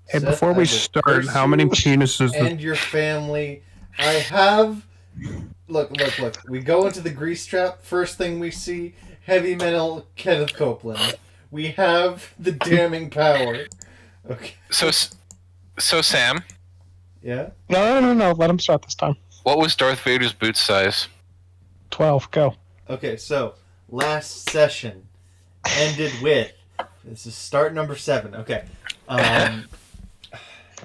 Hey, Seth, before I we will start, curse how many you penises does... and your family. I have. Look. We go into the grease trap. First thing we see, heavy metal Kenneth Copeland. We have the damning power. Okay. So Sam, Yeah? No. Let him start this time. what was Darth Vader's boot size? 12. Go. Okay, so last session ended with. This is start number 7. Okay.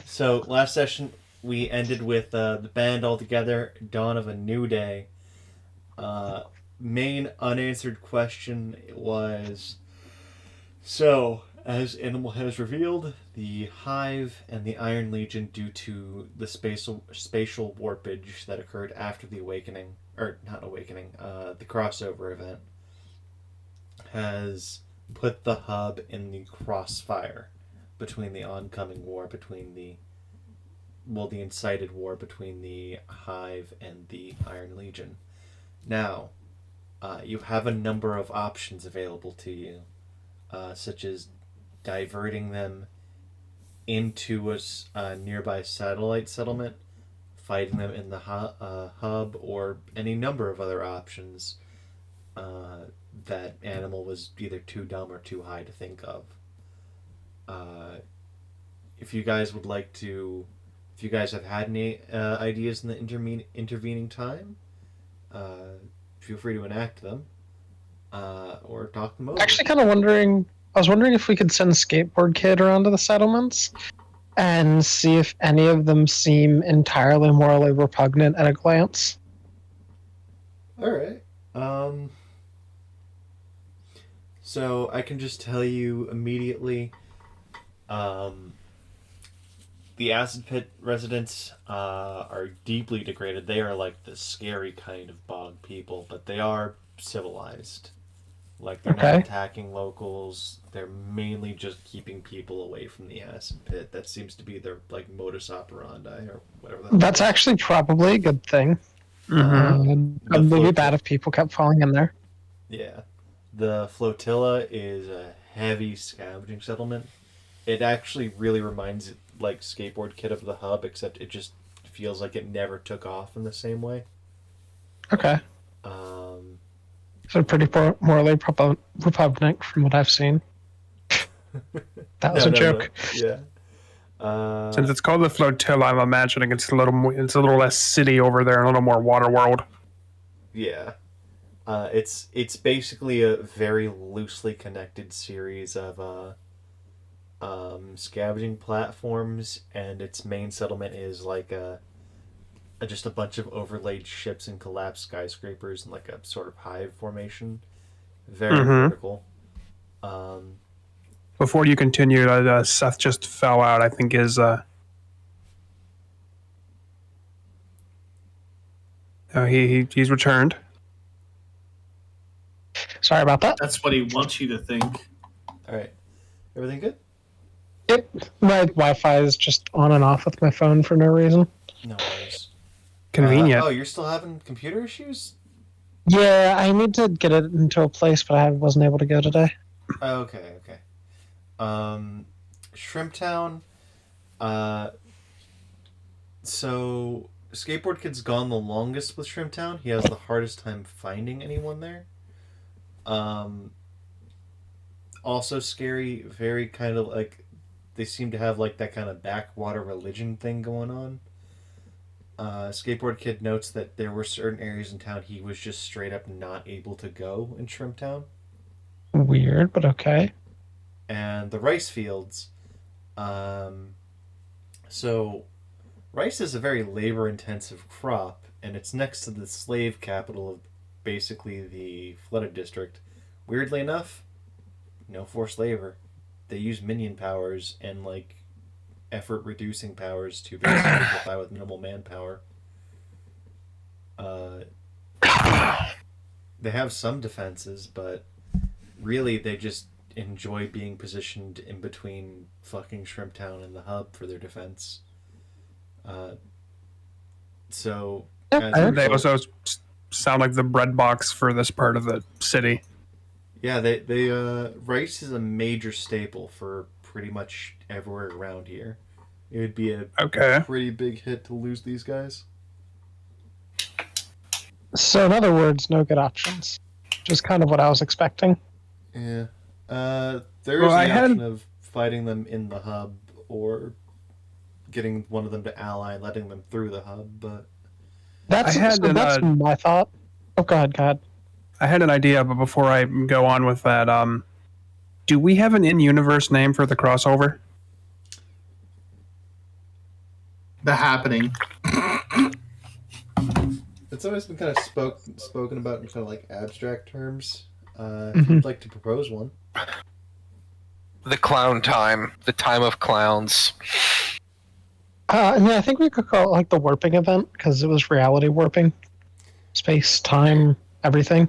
So last session we ended with the band all together, dawn of a new day. Main unanswered question was, so as Animal has revealed, the Hive and the Iron Legion, due to the spatial warpage that occurred after the awakening, or not awakening, the crossover event, has put the hub in the crossfire between the oncoming war between the incited war between the Hive and the Iron Legion. Now, you have a number of options available to you, such as diverting them into a nearby satellite settlement, fighting them in the hub, or any number of other options that Animal was either too dumb or too high to think of. If you guys would like to, if you guys have had any ideas in the intervening time, feel free to enact them or talk them over. Actually, kind of wondering. I was wondering if we could send Skateboard Kid around to the settlements and see if any of them seem entirely morally repugnant at a glance. All right. So I can just tell you immediately. The Acid Pit residents are deeply degraded. They are like the scary kind of bog people, but they are civilized. Like, they're not attacking locals. They're mainly just keeping people away from the Acid Pit. That seems to be their, like, modus operandi, or whatever. That's actually probably a good thing. Mm-hmm. It would be bad if people kept falling in there. Yeah. The flotilla is a heavy scavenging settlement. It actually really reminds, like, Skateboard Kid of the Hub, except it just feels like it never took off in the same way. Okay. So pretty morally repugnant from what I've seen. That was a joke. No. Yeah. Since it's called the flotilla, I'm imagining it's a little less city over there and a little more water world. Yeah. It's basically a very loosely connected series of scavenging platforms, and its main settlement is like just a bunch of overlaid ships and collapsed skyscrapers in like a sort of hive formation. Very vertical. Before you continue, Seth just fell out. I think he's returned. Sorry about that. That's what he wants you to think. All right. Everything good? Yep. My Wi-Fi is just on and off with my phone for no reason. No worries. Convenient. You're still having computer issues? Yeah, I need to get it into a place, but I wasn't able to go today. Okay. Shrimptown. So Skateboard Kid's gone the longest with Shrimptown. He has the hardest time finding anyone there. Also scary, very kind of like, they seem to have like that kind of backwater religion thing going on. Skateboard Kid notes that there were certain areas in town he was just straight up not able to go in Shrimptown. Weird, but okay. And the rice fields. So, rice is a very labor-intensive crop, and it's next to the slave capital of basically the flooded district. Weirdly enough, no forced labor. They use minion powers and, like, effort-reducing powers to basically get by with minimal manpower. They have some defenses, but really they just enjoy being positioned in between fucking Shrimptown and the hub for their defense. So they also sound like the bread box for this part of the city. Yeah, they rice is a major staple for pretty much everywhere around here. It would be a Okay. pretty big hit to lose these guys. So in other words, no good options. Which is kind of what I was expecting. Yeah. There Well, is I the had- option of fighting them in the hub or getting one of them to ally and letting them through the hub, but That's had my thought. Oh, go ahead. I had an idea, but before I go on with that, do we have an in-universe name for the crossover? The Happening. it's always been kind of spoken about in kind of like abstract terms. If Mhm. you'd like to propose one. The clown time. The time of clowns. I think we could call it like the warping event because it was reality warping, space, time, everything.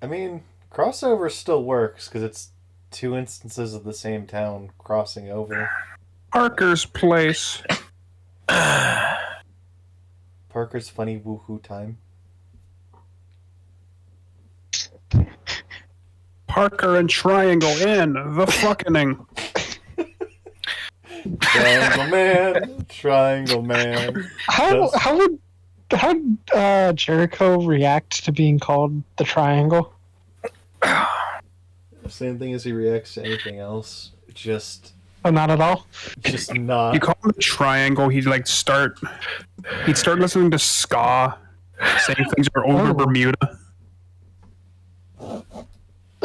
I mean, crossover still works because it's two instances of the same town crossing over. Parker's Place. Parker's funny woohoo time. Parker and Triangle in the fucking. Triangle Man. How would Jericho react to being called the Triangle? Same thing as he reacts to anything else. Just Oh, not at all. not. You call him the Triangle, he'd start listening to ska, saying things are over Oh. Bermuda.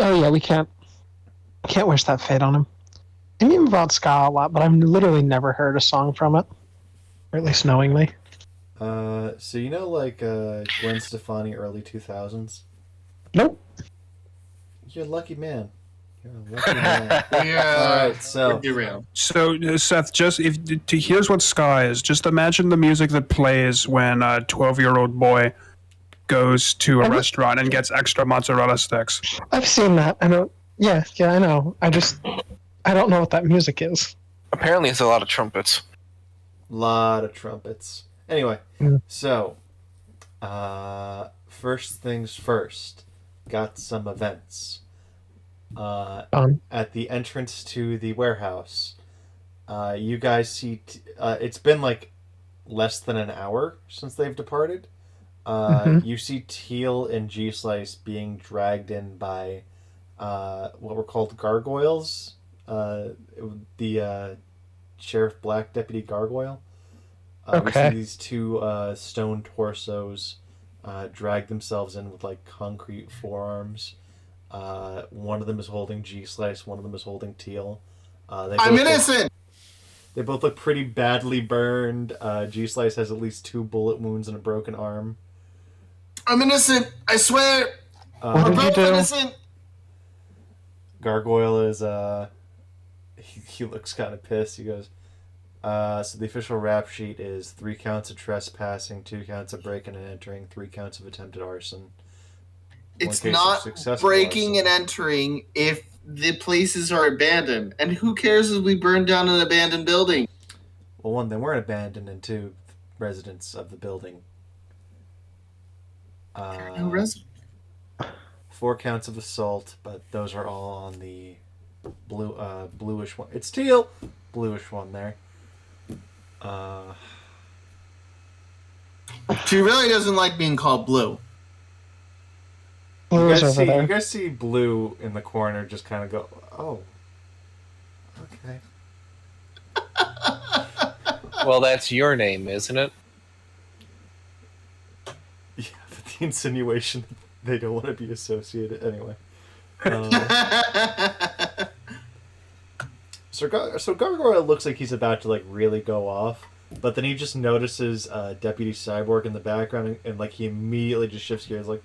Oh yeah, we can't wish that fate on him. I mean about ska a lot, but I've literally never heard a song from it, or at least knowingly. So you know, like Gwen Stefani, early 2000s. Nope. You're a lucky man. You're a lucky man. Yeah. All right, so Derailed. So Seth, here's what ska is. Just imagine the music that plays when a 12-year-old boy goes to a restaurant and gets extra mozzarella sticks. I've seen that. I know. Yeah, I know. I don't know what that music is. Apparently, it's a lot of trumpets. lot of trumpets. Anyway, Mm. so first things first. Got some events. At the entrance to the warehouse, you guys see. It's been like less than an hour since they've departed. You see Teal and G Slice being dragged in by what were called gargoyles. The Sheriff Black Deputy Gargoyle. We see these two stone torsos drag themselves in with like concrete forearms. One of them is holding G Slice, one of them is holding Teal. I'm innocent! They both look pretty badly burned. G Slice has at least 2 bullet wounds and a broken arm. I'm innocent! I swear! What We're did you both do? innocent! Gargoyle is he looks kind of pissed. He goes, so the official rap sheet is 3 counts of trespassing, 2 counts of breaking and entering, 3 counts of attempted arson. It's case of not successful breaking arson. and entering if the places are abandoned. And who cares if we burn down an abandoned building? Well, 1, they weren't abandoned, and 2, residents of the building. No resident. 4 counts of assault, but those are all on the bluish one. It's Teal, bluish one there. She really doesn't like being called blue. You Blue's guys, over there. you guys see Blue in the corner just kind of go, oh, okay. Well, that's your name, isn't it? Yeah, but the insinuation they don't want to be associated anyway. So Gargoyle looks like he's about to like really go off, but then he just notices Deputy Cyborg in the background, and like he immediately just shifts gears, like,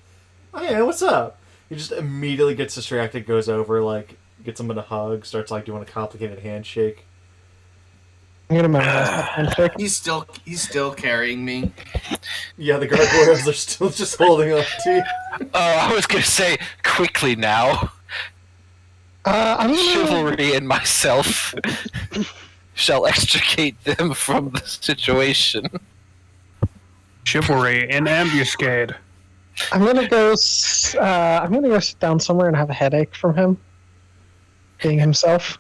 "Oh yeah, what's up?" He just immediately gets distracted, goes over, like gets him in a hug, starts like doing a complicated handshake. I'm gonna memorize that handshake. He's still carrying me. Yeah, the gargoyles are still just holding on to you. Oh, I was gonna say quickly now. I'm gonna. Chivalry and myself shall extricate them from the situation. Chivalry in ambuscade. I'm gonna go sit down somewhere and have a headache from him being himself.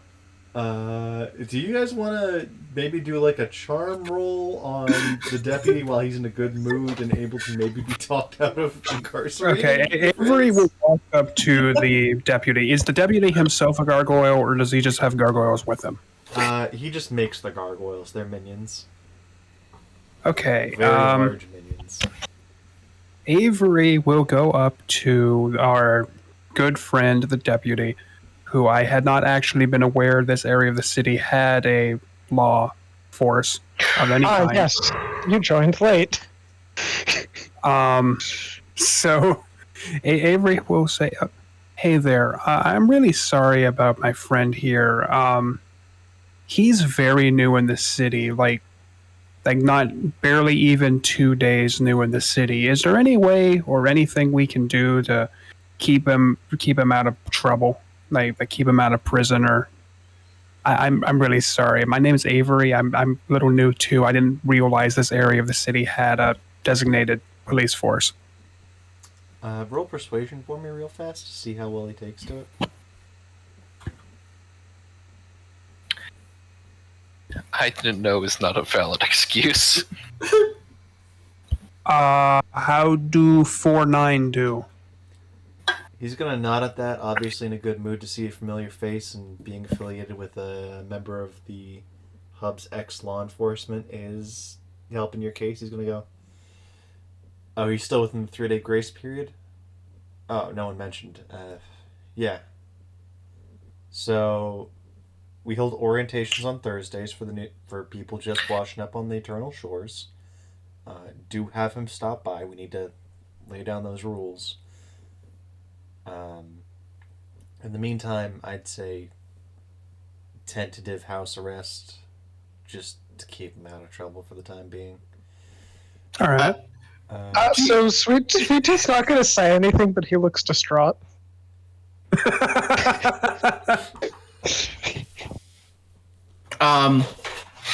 Do you guys want to maybe do like a charm roll on the deputy while he's in a good mood and able to maybe be talked out of incarceration? Okay, Avery will walk up to the deputy. Is the deputy himself a gargoyle, or does he just have gargoyles with him? He just makes the gargoyles. They're minions. Okay, Very large minions. Avery will go up to our good friend, the deputy, who I had not actually been aware this area of the city had a law force of any kind. Yes, you joined late. So Avery will say, "Hey there, I'm really sorry about my friend here. He's very new in the city, like not barely even 2 days new in the city. Is there any way or anything we can do to keep him out of trouble, like keep him out of prison? Or I'm really sorry. My name is Avery. I'm a little new too. I didn't realize this area of the city had a designated police force." Roll persuasion for me real fast to see how well he takes to it. I didn't know is not a valid excuse. How do 4-9 do? He's gonna nod at that, obviously in a good mood to see a familiar face, and being affiliated with a member of the Hub's ex-law enforcement is helping your case. He's gonna go, "Oh, he's still within the 3-day grace period?" Oh, no one mentioned. Yeah. So, we hold orientations on Thursdays for people just washing up on the Eternal Shores. Do have him stop by. We need to lay down those rules. In the meantime, I'd say tentative house arrest, just to keep him out of trouble for the time being. All right. So Sweetie's not going to say anything, but he looks distraught.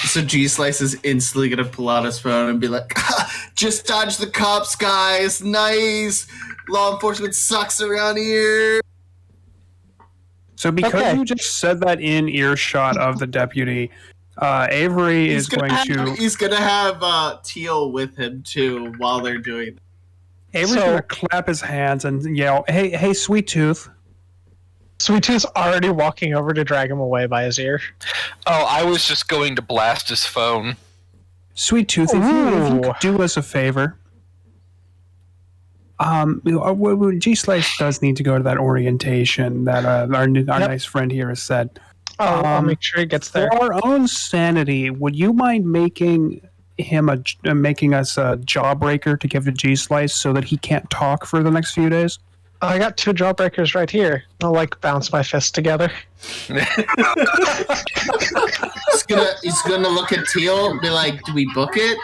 So G Slice is instantly gonna pull out his phone and be like, "Just dodge the cops, guys. Nice. Law enforcement sucks around here." So because Okay. you just said that in earshot of the deputy, Avery is going to. He's gonna have Teal with him too while they're doing that. Avery's So- going to clap his hands and yell, "Hey, Sweet Tooth!" Sweet Tooth's already walking over to drag him away by his ear. Oh, I was just going to blast his phone. Sweet Tooth, if you could do us a favor. G Slice does need to go to that orientation that our nice friend here has said. I'll make sure he gets there. For our own sanity, would you mind making making us a jawbreaker to give to G Slice so that he can't talk for the next few days? I got 2 jawbreakers right here. I'll bounce my fists together. He's gonna look at Teal and be like, "Do we book it?"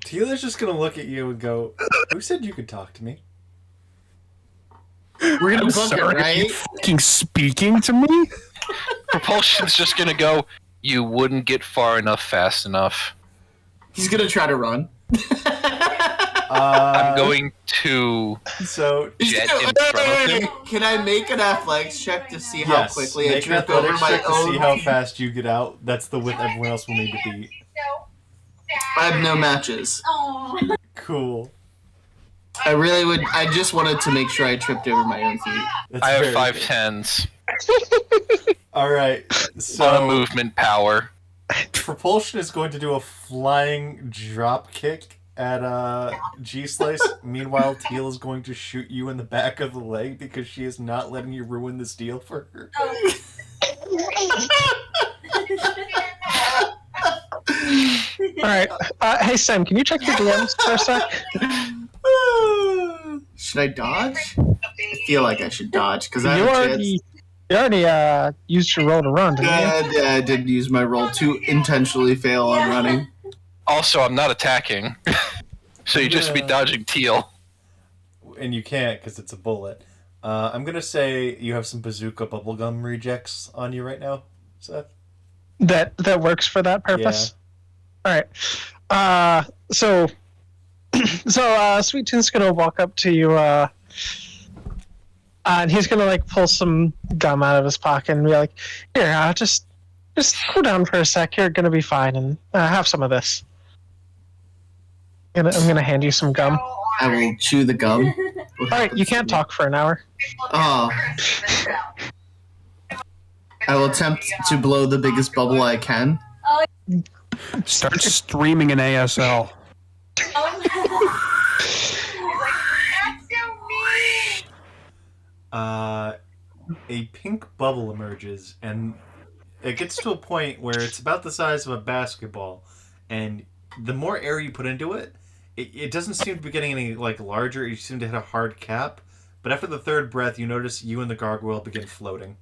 Teal is just gonna look at you and go, "Who said you could talk to me?" We're gonna I'm book sorry, it, are right? you fucking speaking to me? Propulsion's just gonna go, "You wouldn't get far enough fast enough." He's gonna try to run. I'm going to So, jet in front of him. Can I make an athletics check to see how yes, quickly I make an trip over athletics my check to see own? how fast you get out. That's the width everyone else will need to beat. I have no matches. Cool. I really would. I just wanted to make sure I tripped over my own feet. That's I have very 5 good. 10s. Alright, On a so movement power. Propulsion is going to do a flying drop kick at G-Slice. Meanwhile, Teal is going to shoot you in the back of the leg because she is not letting you ruin this deal for her. Alright. Hey, Sam, can you check your DMs for a sec? Should I dodge? I feel like I should dodge because I You have a chance. already used your roll to run, didn't you? Yeah, I did use my roll to intentionally fail on running. Also, I'm not attacking. So you just be Yeah. dodging Teal. And you can't because it's a bullet. I'm going to say you have some bazooka bubblegum rejects on you right now, Seth. That works for that purpose? Alright. So Sweet Tooth's gonna walk up to you, And he's gonna like pull some gum out of his pocket and be like, "Here, just cool down for a sec. You're gonna be fine, and have some of this." I'm gonna hand you some gum. I will chew the gum. All right, you can't talk for an hour. Oh. I will attempt to blow the biggest bubble I can. Start streaming in ASL. A pink bubble emerges, and it gets to a point where it's about the size of a basketball, and the more air you put into it, it doesn't seem to be getting any like larger. You seem to hit a hard cap, but after the third breath, you notice you and the gargoyle begin floating.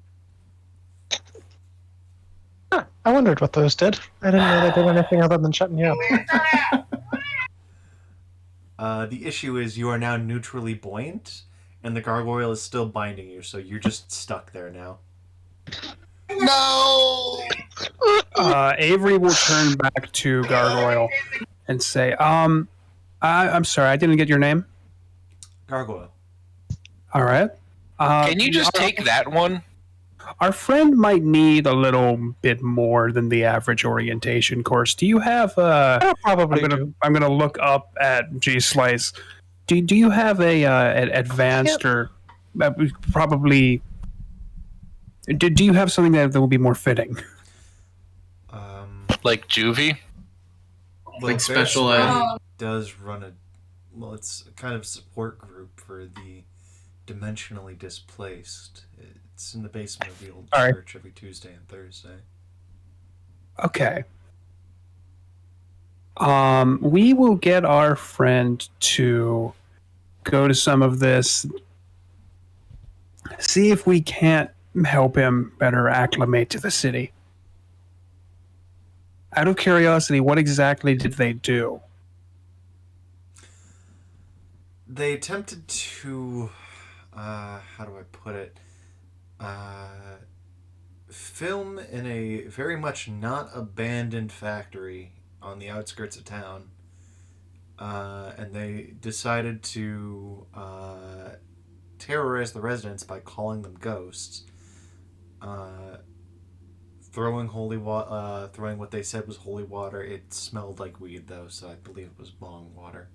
Huh, I wondered what those did. I didn't know they did anything other than shutting you up. The issue is you are now neutrally buoyant, and the gargoyle is still binding you, so you're just stuck there now. No! Avery will turn back to Gargoyle and say, I'm sorry, I didn't get your name. Gargoyle. All right. Can you just take that one? Our friend might need a little bit more than the average orientation course. Do you have I'll probably I'm gonna look up at G Slice. Do you have an advanced or probably? Do you have something that will be more fitting? Like juvie? Like special ed. Does run it's a kind of support group for the dimensionally displaced. It's in the basement of the old church every Tuesday and Thursday. Okay. We will get our friend to go to some of this. See if we can't help him better acclimate to the city. Out of curiosity, what exactly did they do? They attempted to, how do I put it? Film in a very much not abandoned factory on the outskirts of town. And they decided to terrorize the residents by calling them ghosts. Throwing throwing what they said was holy water. It smelled like weed though, so I believe it was bong water.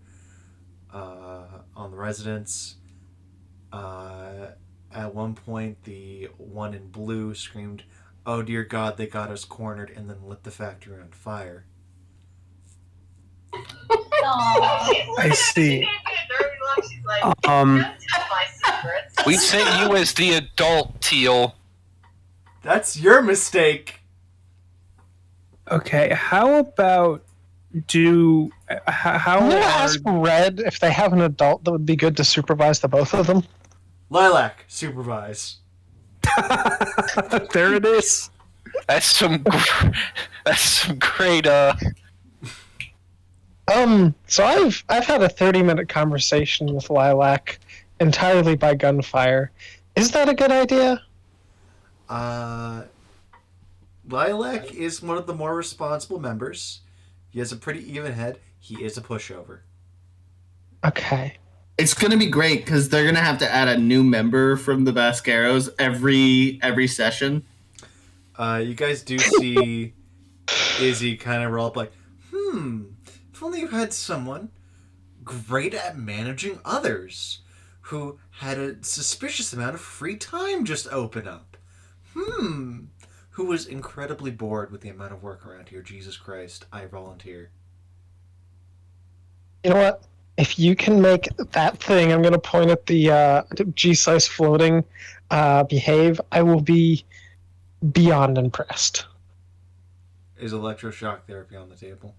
On the residents. At one point, the one in blue screamed, "Oh dear God, they got us cornered," and then lit the factory on fire. I see. We sent you as the adult, Teal. That's your mistake. Okay, how about how I'm gonna are ask Red if they have an adult that would be good to supervise the both of them. Lilac, supervise. there it is. That's some great So I've had a 30-minute conversation with Lilac entirely by gunfire. Is that a good idea? Lilac is one of the more responsible members. He has a pretty even head. He is a pushover. Okay. It's gonna be great because they're gonna have to add a new member from the Bascaros every session. You guys do see Izzy kind of roll up like, if only you had someone great at managing others who had a suspicious amount of free time just open up. Who was incredibly bored with the amount of work around here. Jesus Christ, I volunteer. You know what? If you can make that thing, I'm going to point at the G-Slice floating, behave, I will be beyond impressed. Is electroshock therapy on the table?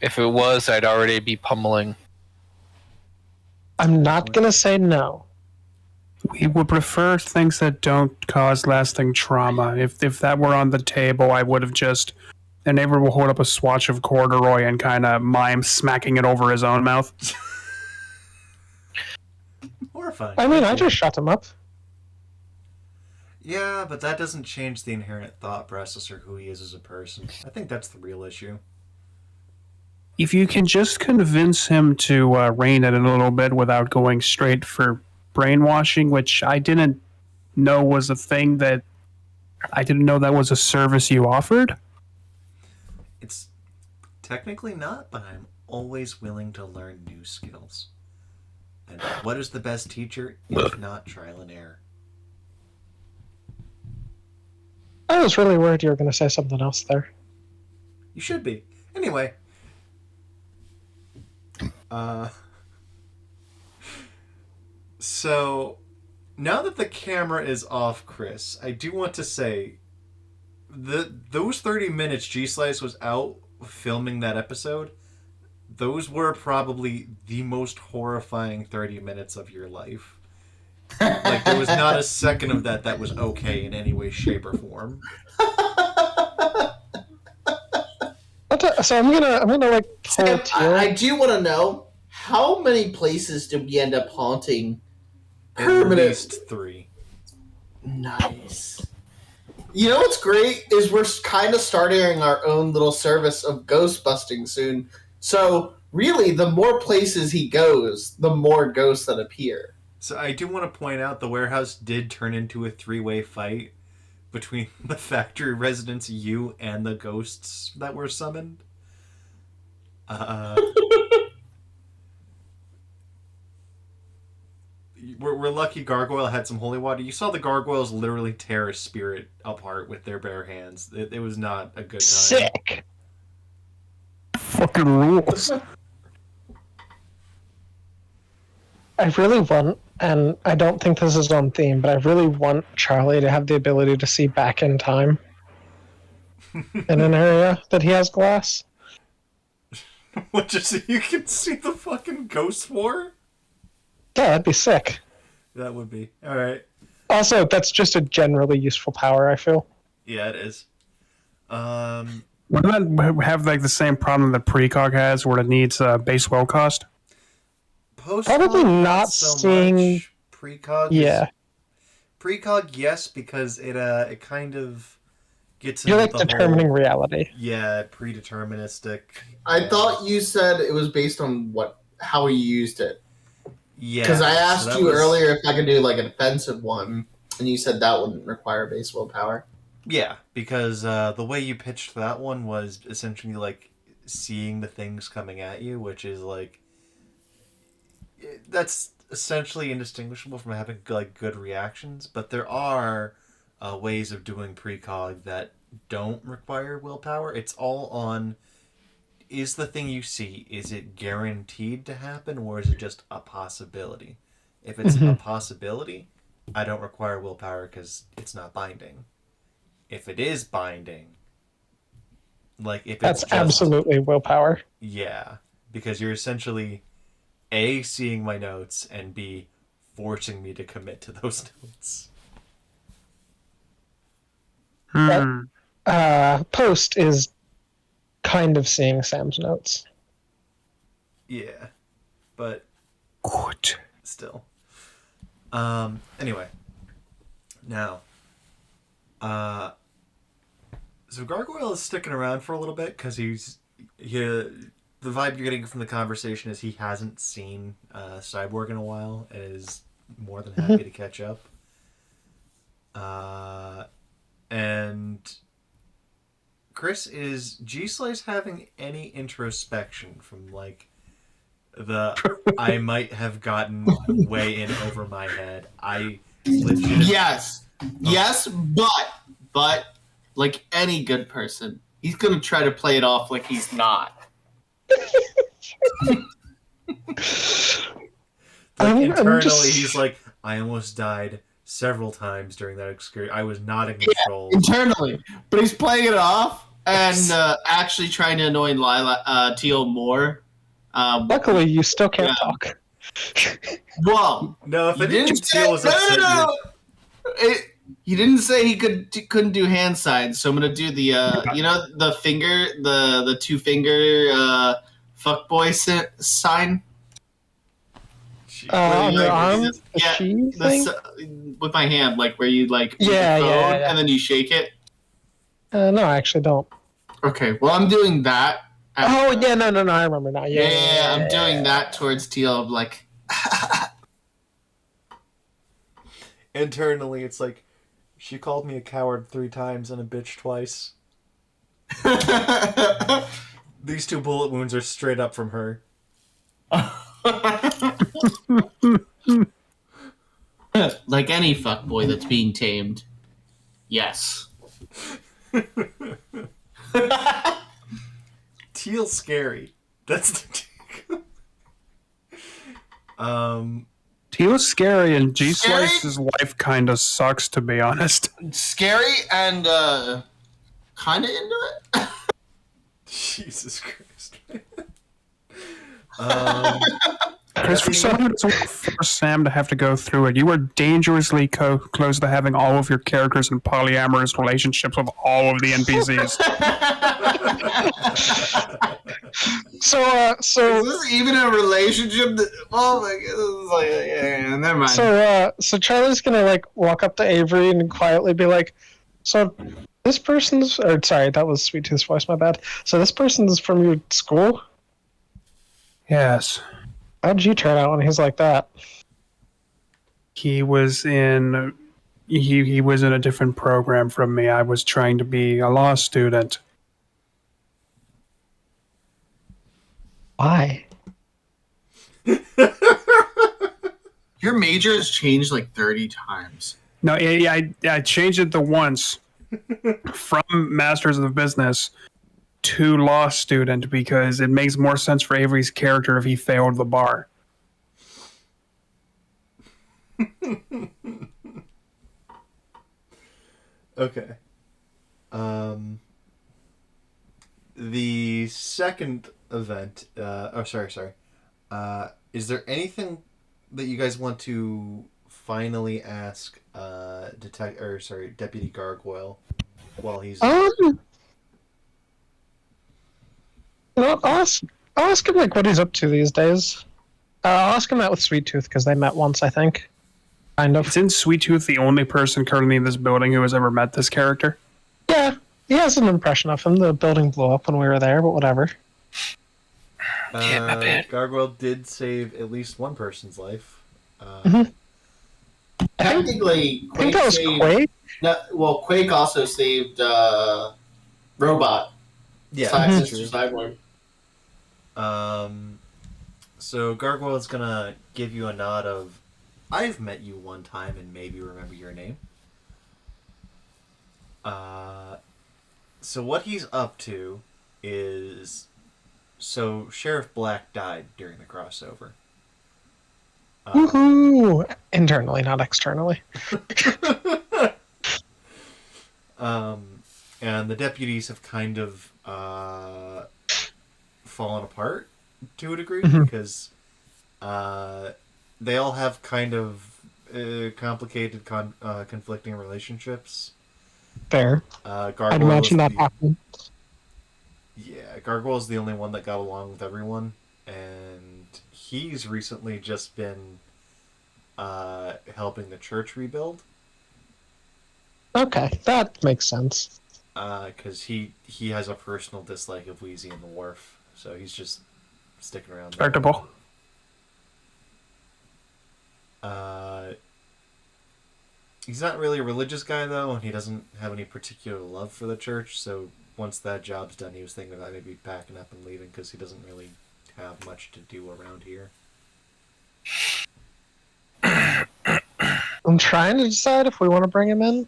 If it was, I'd already be pummeling. I'm not going to say no. We would prefer things that don't cause lasting trauma. If that were on the table, I would have just... The neighbor will hold up a swatch of corduroy and kind of mime smacking it over his own mouth. Horrifying. I mean, I just shut him up. Yeah, but that doesn't change the inherent thought process or who he is as a person. I think that's the real issue. If you can just convince him to rein it in a little bit without going straight for brainwashing, which I didn't know was a thing that I didn't know that was a service you offered. It's technically not, but I'm always willing to learn new skills. And what is the best teacher if not trial and error? I was really worried you were going to say something else there. You should be. Anyway. So, now that the camera is off, Chris, I do want to say those 30 minutes G-Slice was out filming that episode, those were probably the most horrifying 30 minutes of your life. Like, there was not a second of that was okay in any way, shape, or form. So I'm gonna like pull Sam, Teal. I do want to know, how many places did we end up haunting? At Permanent. least 3. Nice. You know what's great is we're kind of starting our own little service of ghost busting soon. So really, the more places he goes, the more ghosts that appear. So I do want to point out the warehouse did turn into a 3-way fight between the factory residents, you, and the ghosts that were summoned. We're lucky Gargoyle had some holy water. You saw the gargoyles literally tear a spirit apart with their bare hands. It was not a good time. Sick. Fucking rules. I really want, and I don't think this is on theme, but I really want Charlie to have the ability to see back in time in an area that he has glass. What, just so you can see the fucking ghost war? Yeah, that'd be sick. That would be. Alright. Also, that's just a generally useful power, I feel. Yeah, it is. Wouldn't that have like the same problem that Precog has, where it needs base well cost? Probably not seeing- much. Precog. Yeah. Precog, yes, because it kind of gets You're into like the determining whole, reality. yeah, predeterministic. I thought you said it was based on how he used it. Yeah. Because I asked so that you was- earlier if I could do like a defensive one, and you said that wouldn't require base willpower. Yeah, because the way you pitched that one was essentially like seeing the things coming at you, which is like that's essentially indistinguishable from having like good reactions. But there are ways of doing precog that don't require willpower. It's all on, is the thing you see, is it guaranteed to happen, or is it just a possibility? If it's a possibility, I don't require willpower because it's not binding. If it is binding, like if it's That's just, absolutely willpower. yeah, because you're essentially A, seeing my notes, and B, forcing me to commit to those notes. Post is kind of seeing Sam's notes. Yeah, but Good. still. Anyway, now, so Gargoyle is sticking around for a little bit because the vibe you're getting from the conversation is he hasn't seen Cyborg in a while and is more than happy to catch up. And Chris, is G-Slice having any introspection from like the I might have gotten way in over my head? I legit Yes, but like any good person, he's gonna try to play it off like he's not. internally he's like, I almost died several times during that excursion. I was not in control. Internally, but he's playing it off and actually trying to annoy Teal more. Luckily, you still can't talk. Well, No, if he it didn't didn't say, was upset, no. He didn't say he couldn't do hand signs, so I'm gonna do the the finger, the 2-finger fuckboy sign. On your arm, the Yeah, chi thing? with my hand, like where you like move Yeah, the phone yeah. and then you shake it. No, I actually don't. Okay, well I'm doing that. Oh yeah, no, I remember now. Yeah, I'm doing that towards Teal. I'm like, Internally, it's like, she called me a coward 3 times and a bitch twice. These 2 bullet wounds are straight up from her. Like any fuckboy that's being tamed. Yes. Teal's scary. That's Teal's scary, and G Scary? Slice's life kind of sucks, to be honest. Scary and kind of into it. Jesus Christ. Because for someone who doesn't want to force Sam to have to go through it, you are dangerously close to having all of your characters in polyamorous relationships with all of the NPCs. So Is this even a relationship? Oh my god! Yeah, never mind. so Charlie's gonna like walk up to Avery and quietly be like, "So this person's, or sorry, that was Sweet Tooth's voice. My bad. So this person's from your school. Yes. How'd you turn out when he's like that? He was in he was in a different program from me. I was trying to be a law student. Why? Your major has changed like 30 times. No, I changed it the once from Masters of Business to law student because it makes more sense for Avery's character if he failed the bar. Okay. The second event. Sorry. Is there anything that you guys want to finally ask Deputy Gargoyle while he's I'll ask him like what he's up to these days. I'll ask him that with Sweet Tooth because they met once, I think. Kind of. Isn't Sweet Tooth the only person currently in this building who has ever met this character? Yeah, he has an impression of him. The building blew up when we were there, but whatever. Yeah, my bad. Gargoyle did save at least one person's life. Technically, I think that was saved, Quake. No, well, Quake also saved Robot. Yeah, Sister that's true. Cyborg. So Gargoyle's gonna give you a nod of, I've met you one time and maybe remember your name. So what he's up to is, so Sheriff Black died during the crossover. Woohoo! Internally, not externally. And the deputies have kind of fallen apart to a degree because they all have kind of complicated, conflicting relationships. Fair. Gargoyle I'd imagine is that happened. Yeah, Gargoyle's the only one that got along with everyone, and he's recently just been helping the church rebuild. Okay, that makes sense. Because he has a personal dislike of Wheezy and the Wharf, so he's just sticking around. Respectable. He's not really a religious guy, though, and he doesn't have any particular love for the church, so once that job's done, he was thinking about maybe packing up and leaving, because he doesn't really have much to do around here. I'm trying to decide if we want to bring him in.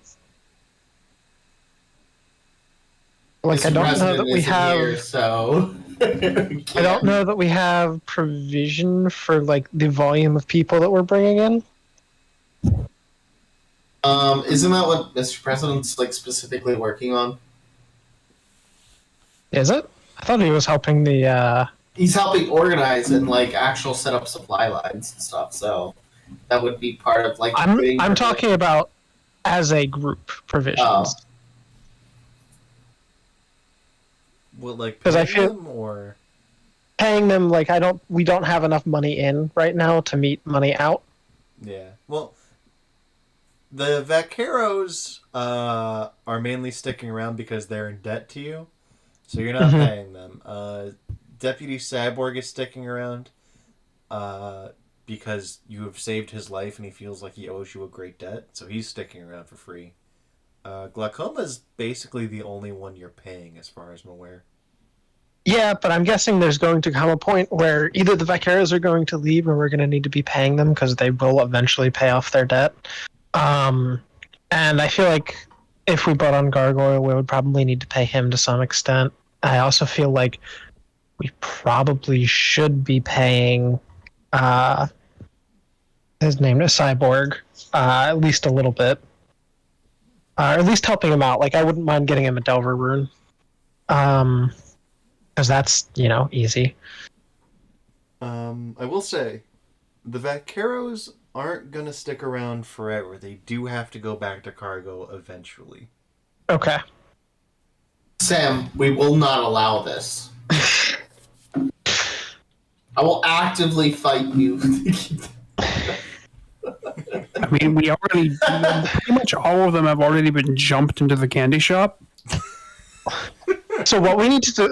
Like, Mr. I don't know President that we isn't have. here, so I don't know that we have provision for like the volume of people that we're bringing in. Isn't that what Mr. President's like specifically working on? Is it? I thought he was helping the. He's helping organize and like actual set up supply lines and stuff. So that would be part of like. I'm talking about as a group provisions. Oh. Well, like, 'Cause I pay feel- them, or Paying them like we don't have enough money in right now to meet money out. yeah. Well, the Vaqueros are mainly sticking around because they're in debt to you, so you're not paying them. Deputy Cyborg is sticking around. because you have saved his life and he feels like he owes you a great debt, so he's sticking around for free. Glaucoma is basically the only one you're paying, as far as I'm aware. Yeah, but I'm guessing there's going to come a point where either the Vaqueros are going to leave or we're going to need to be paying them because they will eventually pay off their debt. And I feel like if we bought on Gargoyle, we would probably need to pay him to some extent. I also feel like we probably should be paying his name is Cyborg at least a little bit. Or at least helping him out. Like, I wouldn't mind getting him a Delver rune. Because that's, easy. I will say, the Vaqueros aren't going to stick around forever. They do have to go back to Cargo eventually. Okay. Sam, we will not allow this. I will actively fight you. I mean, we already pretty much all of them have already been jumped into the candy shop. So what we need to do,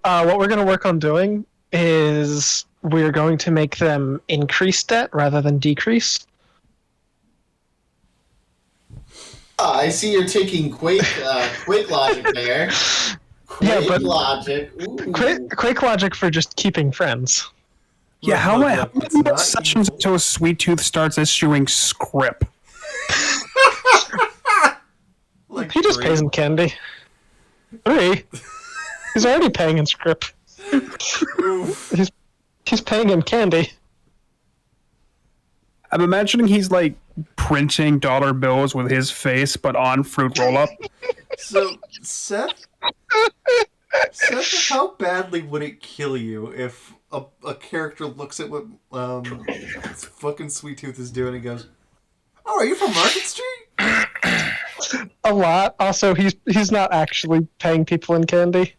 what we're going to work on doing is we're going to make them increase debt rather than decrease. I see you're taking Quake logic there. Quake but- logic. Ooh. Quick logic for just keeping friends. Yeah, how Look, it's many not sessions evil. until Sweet Tooth starts issuing script? Like He just three. pays in candy. 3. He's already paying in script. Oof. He's paying in candy. I'm imagining he's like printing dollar bills with his face, but on fruit roll up. So, Seth, how badly would it kill you if a character looks at what fucking Sweet Tooth is doing and goes, "Oh, are you from Market Street?" A lot. Also, he's not actually paying people in candy.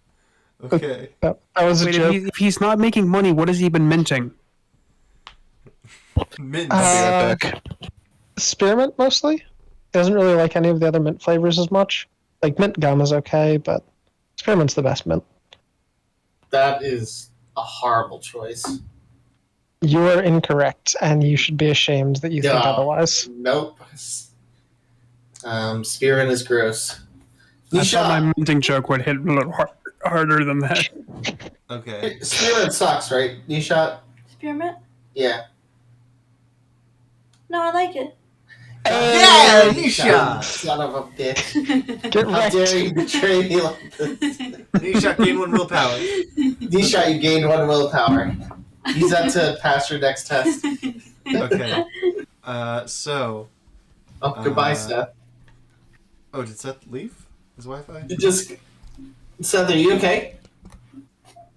Okay. That was a Wait, joke. if he's not making money, what has he been minting? Mint. I'll be right back. Spearmint mostly. He doesn't really like any of the other mint flavors as much. Like mint gum is okay, but spearmint's the best mint. That is a horrible choice. You are incorrect, and you should be ashamed that you think Yeah. otherwise. Nope. Spearmint is gross. I thought my Nisha, minting joke would hit a little harder than that. Okay. Spearmint sucks, right? Nisha? Spearmint? Yeah. No, I like it. Yeah, Nisha! Nisha! Son of a bitch. Get How dare wrecked. you betray me like this? Nisha, gain 1 willpower. Nisha, you gained 1 willpower. Use that to pass your next test. Okay. So. Oh, goodbye, Uh, Seth. Oh, did Seth leave? His Wi-Fi? Seth, are you okay?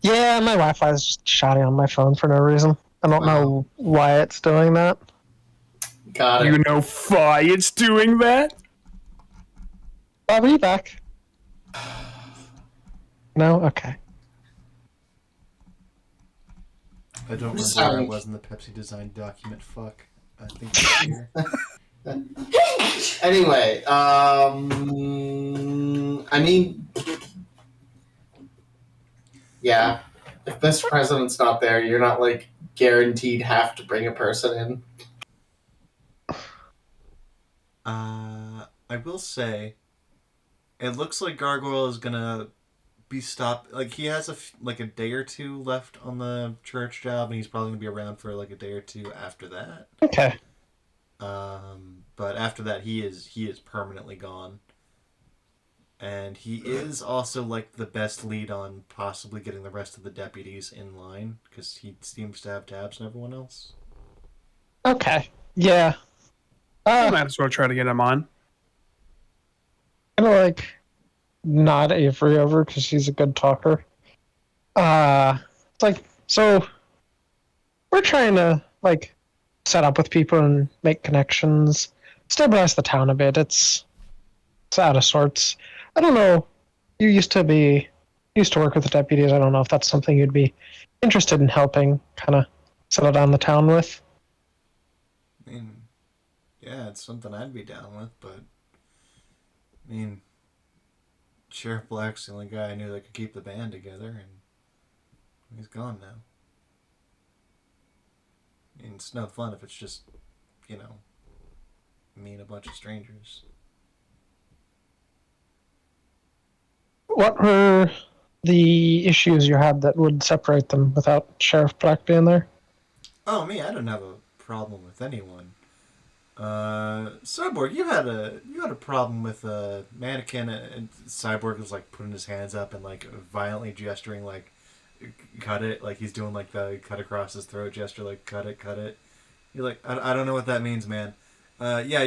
Yeah, my Wi-Fi is just shoddy on my phone for no reason. I don't know why it's doing that. Got it. You know why it's doing that? Bob, are you back? No? Okay. I don't remember Sorry. where it was in the Pepsi design document. Fuck. I think it's here. Anyway, I mean, yeah, if Mr. President's not there, you're not, like, guaranteed have to bring a person in. I will say, it looks like Gargoyle is gonna be stopped. Like, he has a day or two left on the church job, and he's probably gonna be around for like a day or two after that. Okay. But after that, he is permanently gone. And he is also like the best lead on possibly getting the rest of the deputies in line, because he seems to have tabs on everyone else. Okay. Yeah. I might as well try to get him on. Gonna nod Avery over because he's a good talker. It's like, so we're trying to set up with people and make connections, stabilize the town a bit. It's out of sorts. I don't know. You used to work with the deputies. I don't know if that's something you'd be interested in helping kind of settle down the town with. I mean, yeah, it's something I'd be down with, but I mean, Sheriff Black's the only guy I knew that could keep the band together, and he's gone now. And it's no fun if it's just, me and a bunch of strangers. What were the issues you had that would separate them without Sheriff Black being there? Oh, me, I don't have a problem with anyone. Cyborg, you had a problem with a mannequin, and Cyborg was like putting his hands up and like violently gesturing, like cut it, like he's doing like the cut across his throat gesture, like cut it, cut it. You're like, I don't know what that means, man. Yeah,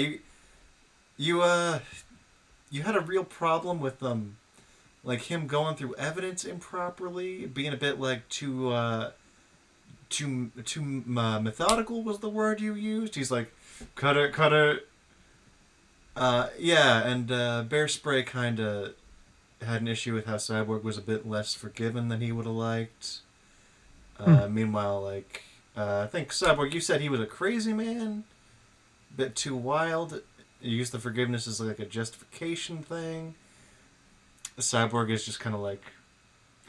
you had a real problem with like him going through evidence improperly, being a bit like too methodical was the word you used. He's like, cut it, cut it. Yeah, and Bear Spray kind of had an issue with how Cyborg was a bit less forgiven than he would have liked. Meanwhile, like, I think Cyborg, you said he was a crazy man, a bit too wild. You used the forgiveness as like a justification thing. Cyborg is just kind of like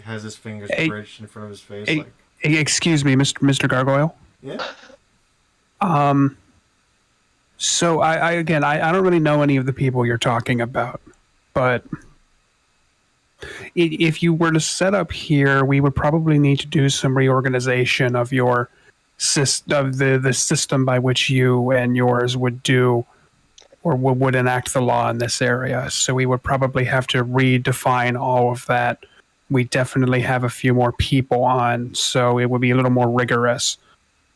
has his fingers bridged in front of his face, like. Excuse me, Mr. Gargoyle. Yeah. So I don't really know any of the people you're talking about, but if you were to set up here, we would probably need to do some reorganization of your system, the system by which you and yours would do or would enact the law in this area. So we would probably have to redefine all of that. We definitely have a few more people on, so it would be a little more rigorous,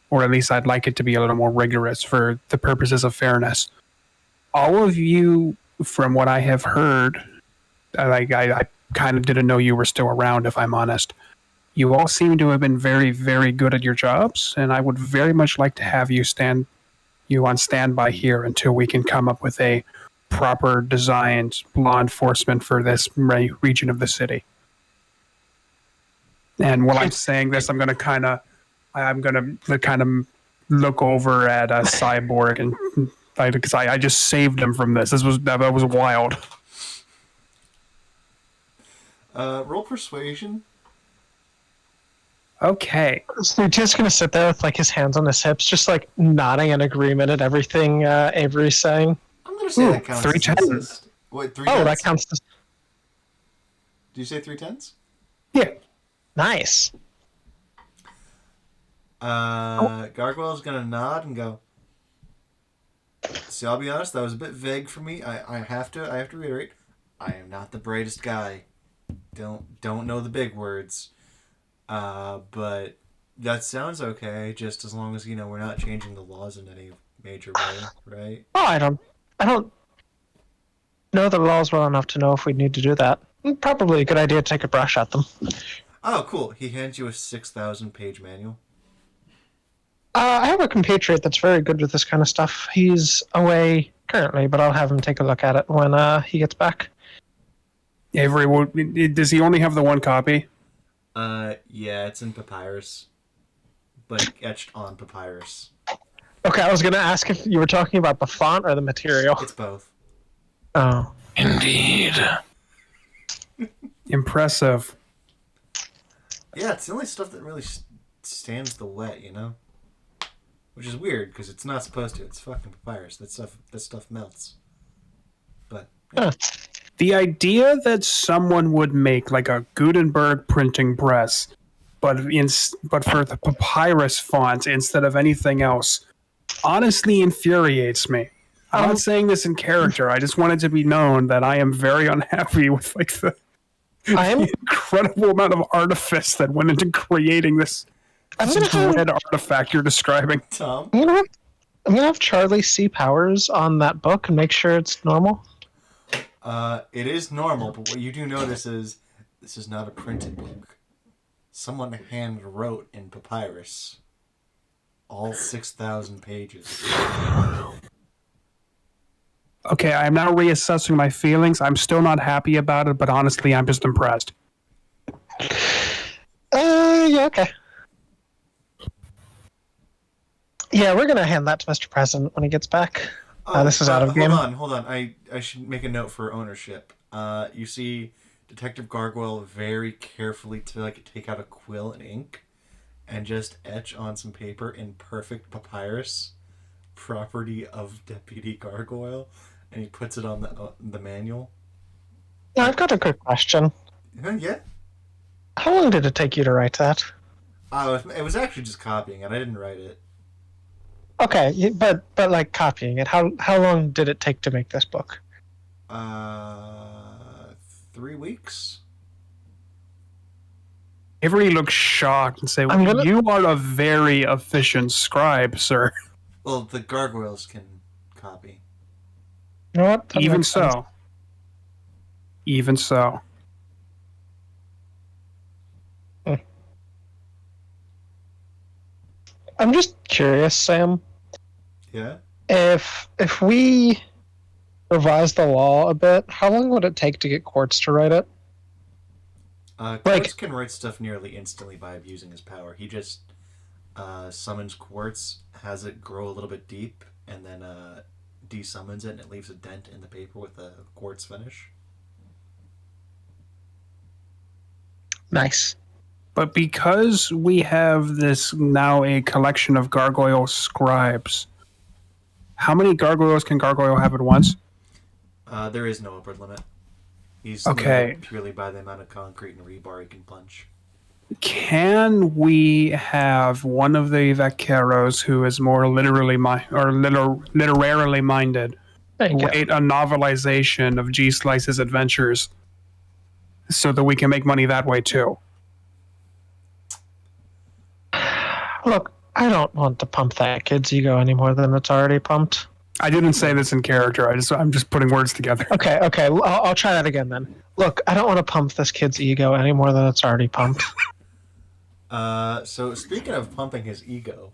or at least I'd like it to be a little more rigorous for the purposes of fairness. All of you, from what I have heard, I kind of didn't know you were still around, if I'm honest. You all seem to have been very, very good at your jobs, and I would very much like to have you on standby here until we can come up with a proper designed law enforcement for this region of the city. And while I'm saying this, I'm going to kind of look over at Cyborg and because I just saved him from this. That was wild. Roll persuasion. Okay. So he's just gonna sit there with like his hands on his hips, just like nodding in agreement at everything Avery's saying. I'm gonna say that counts. 3 as tens. assist. Wait, 3 Oh, tens? that counts. As... Do you say 3 tens? Yeah. Nice. Gargoyle's gonna nod and go. See, I'll be honest, that was a bit vague for me. I have to reiterate, I am not the brightest guy. Don't know the big words. But that sounds okay, just as long as we're not changing the laws in any major way, right? Oh, I don't know the laws well enough to know if we need to do that. Probably a good idea to take a brush at them. Oh, cool. He hands you a 6,000-page manual. I have a compatriot that's very good with this kind of stuff. He's away currently, but I'll have him take a look at it when he gets back. Avery, does he only have the one copy? Yeah, it's in papyrus, but etched on papyrus. Okay, I was going to ask if you were talking about the font or the material. It's both. Oh. Indeed. Impressive. Yeah, it's the only stuff that really stands the wet, Which is weird, because it's not supposed to. It's fucking papyrus. That stuff melts. But, yeah. The idea that someone would make like a Gutenberg printing press, but for the papyrus font instead of anything else, honestly infuriates me. I'm not saying this in character. I just want it to be known that I am very unhappy with like the incredible amount of artifice that went into creating this dread artifact you're describing. Tom? I'm gonna have Charlie see Powers on that book and make sure it's normal. It is normal, but what you do notice is this is not a printed book. Someone hand wrote in papyrus all 6,000 pages. Okay, I'm now reassessing my feelings. I'm still not happy about it, but honestly, I'm just impressed. Yeah, okay. Yeah, we're gonna hand that to Mr. President when he gets back. This is out of game. Hold on. I should make a note for ownership. You see Detective Gargoyle very carefully take out a quill and ink, and just etch on some paper in perfect papyrus, property of Deputy Gargoyle, and he puts it on the manual. Now, I've got a quick question. Yeah. How long did it take you to write that? It was actually just copying it. I didn't write it. Okay, but like copying it, how long did it take to make this book? 3 weeks. Avery looks shocked and say, "You are a very efficient scribe, sir." Well, the gargoyles can copy. You know what? That Even makes sense. so. Even so. I'm just curious, Sam. Yeah. If we revise the law a bit, how long would it take to get Quartz to write it? Quartz can write stuff nearly instantly by abusing his power. He just summons Quartz, has it grow a little bit deep, and then desummons it, and it leaves a dent in the paper with a quartz finish. Nice. But because we have this now a collection of gargoyle scribes, how many gargoyles can Gargoyle have at once? There is no upper limit. He's okay. limited purely by the amount of concrete and rebar he can punch. Can we have one of the vaqueros who is more literarily minded write a novelization of G Slice's adventures so that we can make money that way too? Look, I don't want to pump that kid's ego any more than it's already pumped. I didn't say this in character. I'm just putting words together. Okay. I'll try that again then. Look, I don't want to pump this kid's ego any more than it's already pumped. So speaking of pumping his ego,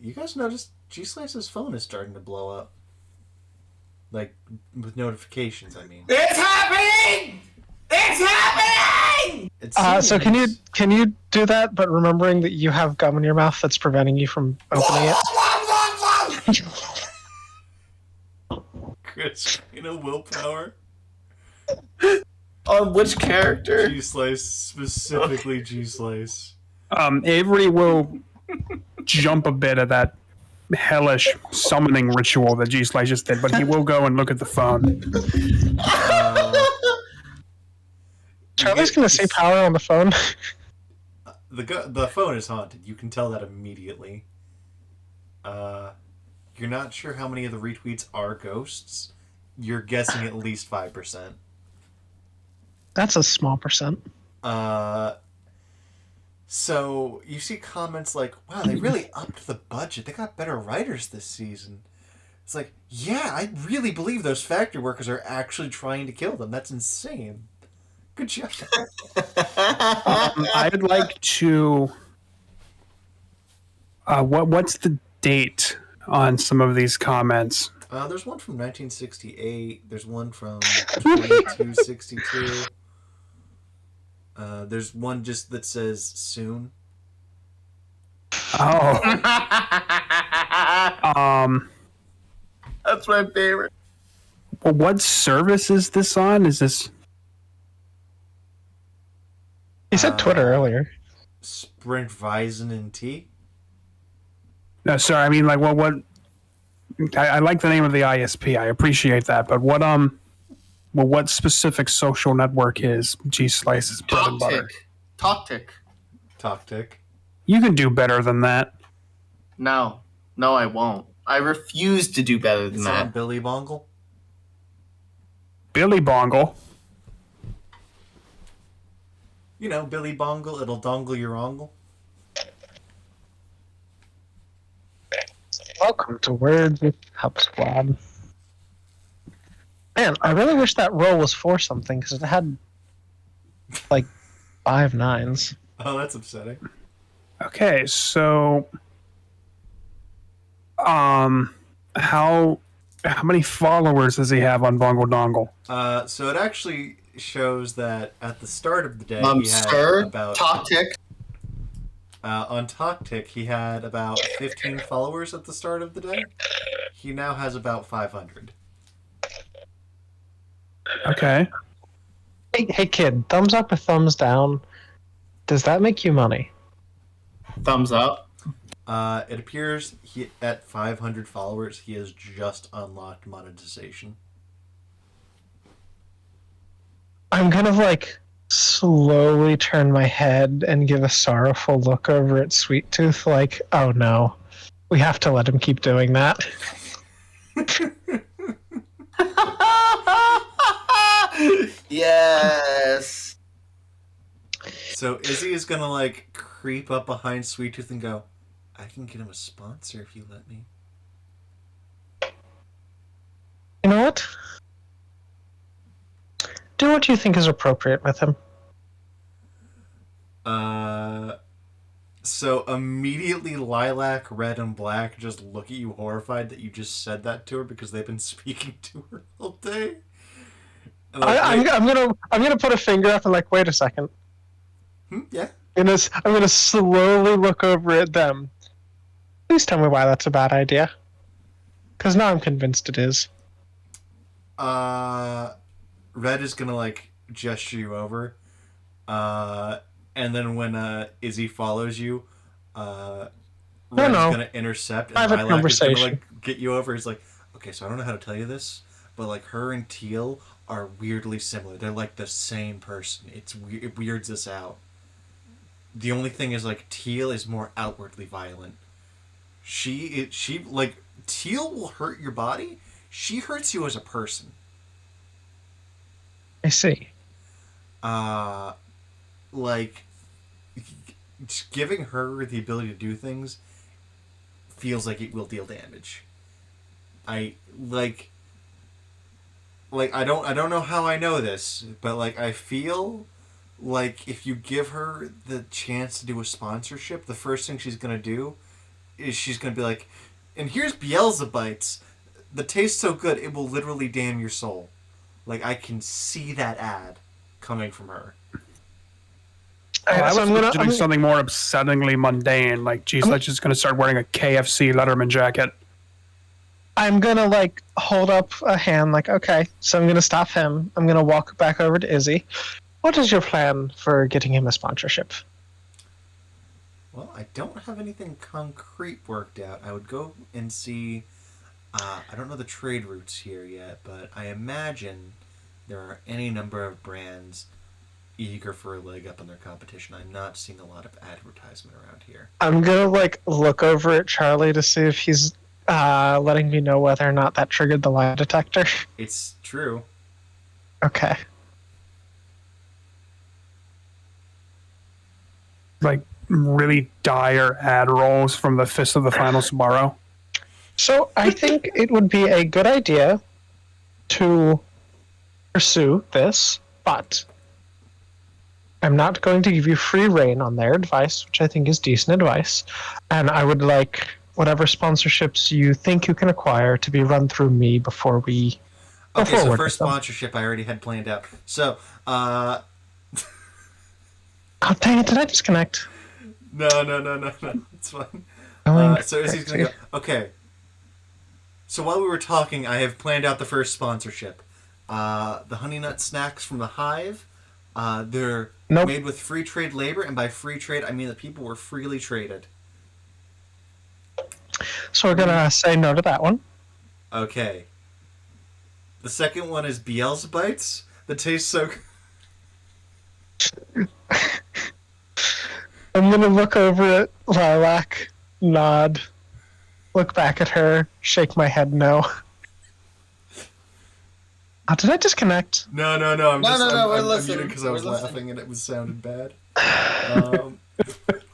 you guys noticed G Slice's phone is starting to blow up. Like, with notifications, I mean. It's happening! It's happening! So can you do that, but remembering that you have gum in your mouth that's preventing you from opening it? Chris, you know willpower? On which character? G Slice, specifically G Slice. Avery will jump a bit of that hellish summoning ritual that G Slice just did, but he will go and look at the phone. Charlie's going to say power on the phone. The phone is haunted. You can tell that immediately. You're not sure how many of the retweets are ghosts. You're guessing at least 5%. That's a small percent. So you see comments like, wow, they really upped the budget. They got better writers this season. It's like, yeah, I really believe those factory workers are actually trying to kill them. That's insane. Good job. I'd like to... what's the date on some of these comments? There's one from 1968. There's one from 2262. There's one just that says soon. Oh. That's my favorite. Well, what service is this on? Is this... He said Twitter earlier. Sprint Visen and T? No, sorry, I mean, like, what... I like the name of the ISP. I appreciate that, but what specific social network is G Slice's bread and butter? TalkTick. You can do better than that. No, I won't. I refuse to do better than It's that. on Billy Bongle. Billy Bongle. You know, Billy Bongle, it'll dongle your ongle. Welcome to Words with HubSquad. Man, I really wish that roll was for something, because it had, like, 5 9s. Oh, that's upsetting. Okay, so... How many followers does he have on Bongle Dongle? So it actually shows that at the start of the day, he had Sir, about... TalkTick. On TalkTick, he had about 15 followers at the start of the day. He now has about 500. Okay. Hey kid, thumbs up or thumbs down? Does that make you money? Thumbs up. It appears he at 500 followers, he has just unlocked monetization. I'm gonna like slowly turn my head and give a sorrowful look over at Sweet Tooth, like, oh no, we have to let him keep doing that. Yes. So Izzy is gonna like creep up behind Sweet Tooth and go, I can get him a sponsor if you let me. You know what? Do what you think is appropriate with him. So immediately Lilac, Red, and Black just look at you horrified that you just said that to her because they've been speaking to her all day. And like, I'm gonna put a finger up and like, wait a second. yeah. I'm gonna slowly look over at them. Please tell me why that's a bad idea. Because now I'm convinced it is. Red is gonna like gesture you over. And then when Izzy follows you, Red's gonna intercept, and Private Lilac is conversation. gonna like get you over. He's like, okay, so I don't know how to tell you this, but like her and Teal are weirdly similar. They're like the same person. It weirds us out. The only thing is like Teal is more outwardly violent. She like Teal will hurt your body. She hurts you as a person. I see. Like just giving her the ability to do things feels like it will deal damage. I don't know how I know this, but like I feel like if you give her the chance to do a sponsorship, the first thing she's gonna do is she's gonna be like, and here's Beelzebites. The taste's so good it will literally damn your soul. Like I can see that ad coming from her. I So was doing something more upsettingly mundane, like, geez, let's just going to start wearing a KFC Letterman jacket. I'm gonna like hold up a hand, like, okay, so I'm gonna stop him. I'm gonna walk back over to Izzy. What is your plan for getting him a sponsorship? Well, I don't have anything concrete worked out. I would go and see. I don't know the trade routes here yet, but I imagine there are any number of brands eager for a leg up on their competition. I'm not seeing a lot of advertisement around here. I'm gonna like look over at Charlie to see if he's letting me know whether or not that triggered the lie detector. It's true. Okay. Like, really dire ad rolls from the Fist of the Final Sbarro. So I think it would be a good idea to pursue this, but I'm not going to give you free reign on their advice, which I think is decent advice. And I would like whatever sponsorships you think you can acquire to be run through me before we go Okay, so forward first with them. sponsorship I already had planned out. So, Oh, dang it, did I disconnect? no, it's fine. Going So Izzy's gonna go, okay. So while we were talking, I have planned out the first sponsorship. The Honey Nut Snacks from the Hive. They're Nope. made with free trade labor, and by free trade, I mean that people were freely traded. So we're gonna say no to that one. Okay. The second one is Beelzebites. That tastes so good. I'm gonna look over at Lilac, nod, look back at her, shake my head no. Oh, did I disconnect? No. I'm No, just no, I'm, we're I'm listening. muted because I was We're listening. laughing and it was sounded bad.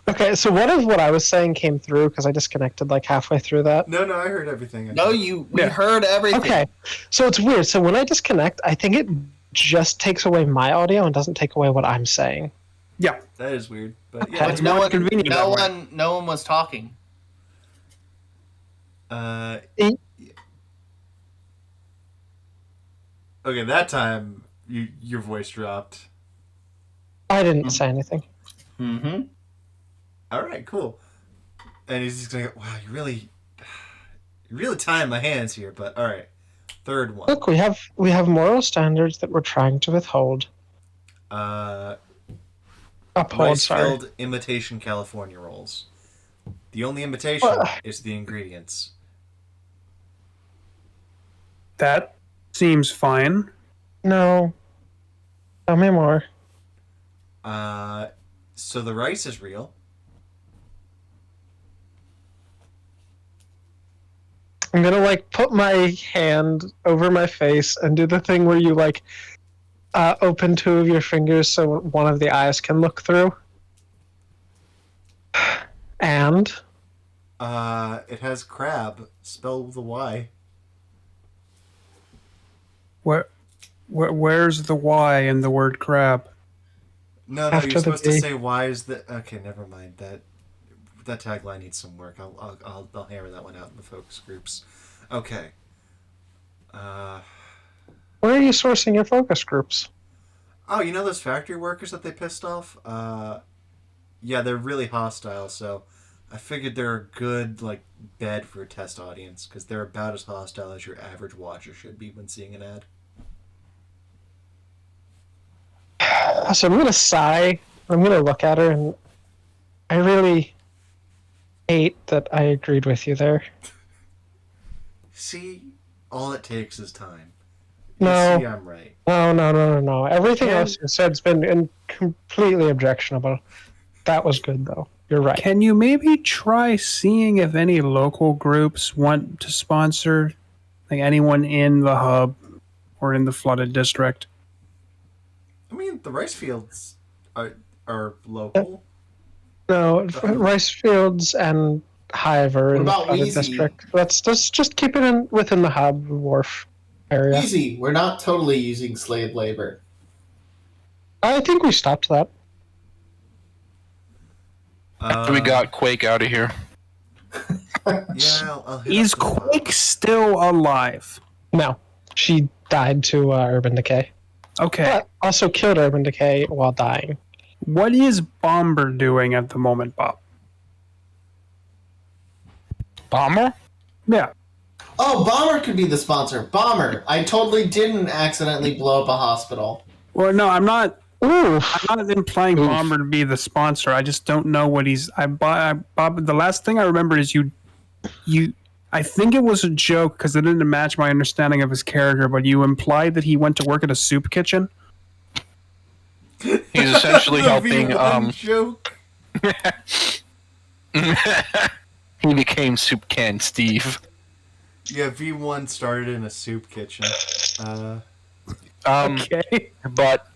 Okay, so what if what I was saying came through because I disconnected like halfway through that? No, I heard everything. No, we heard everything. Okay, so it's weird. So when I disconnect, I think it just takes away my audio and doesn't take away what I'm saying. Yeah. That is weird, but Okay. yeah. It's more convenient that way. No one was talking. E- Okay, that time your voice dropped. I didn't say anything. Mm-hmm. All right, cool. And he's just gonna go, wow, you're really tying my hands here. But all right, third one. Look, we have moral standards that we're trying to withhold. Uphold, sorry. rice-filled imitation California rolls. The only imitation is the ingredients. That seems fine. No. Tell me more. So the rice is real. I'm gonna like put my hand over my face and do the thing where you like open two of your fingers so one of the eyes can look through. And It has crab. Spell the Y. Where's the Y in the word crab? No, After you're the supposed to B. say why is the. Okay, never mind. That tagline needs some work. I'll hammer that one out in the focus groups. Okay. where are you sourcing your focus groups? Oh, you know those factory workers that they pissed off? Yeah, they're really hostile. So, I figured they're a good bed for a test audience because they're about as hostile as your average watcher should be when seeing an ad. So I'm gonna sigh. I'm gonna look at her, and I really hate that I agreed with you there. See, all it takes is time. No. You see, I'm right. No. Everything Can- else you said's been completely objectionable. That was good, though. You're right. Can you maybe try seeing if any local groups want to sponsor, like anyone in the hub or in the flooded district? I mean, the rice fields are local. No, rice fields and Hive are What in the about flooded Wheezy? district. Let's just keep it within the hub wharf area. Easy. We're not totally using slave labor. I think we stopped that. We got Quake out of here. Yeah, I'll hit Is up the file. Quake still alive? No, she died to urban decay, Okay. but also killed urban decay while dying. What is Bomber doing at the moment, Bob? Bomber? Yeah. Oh, Bomber could be the sponsor. Bomber. I totally didn't accidentally blow up a hospital. Well, no, I'm not Ooh, implying Oof. Bomber to be the sponsor. I just don't know what he's. Bob. The last thing I remember is you. I think it was a joke because it didn't match my understanding of his character. But you implied that he went to work at a soup kitchen. He's essentially The helping. V1 joke. He became Soup Can Steve. Yeah, V1 started in a soup kitchen. Okay. But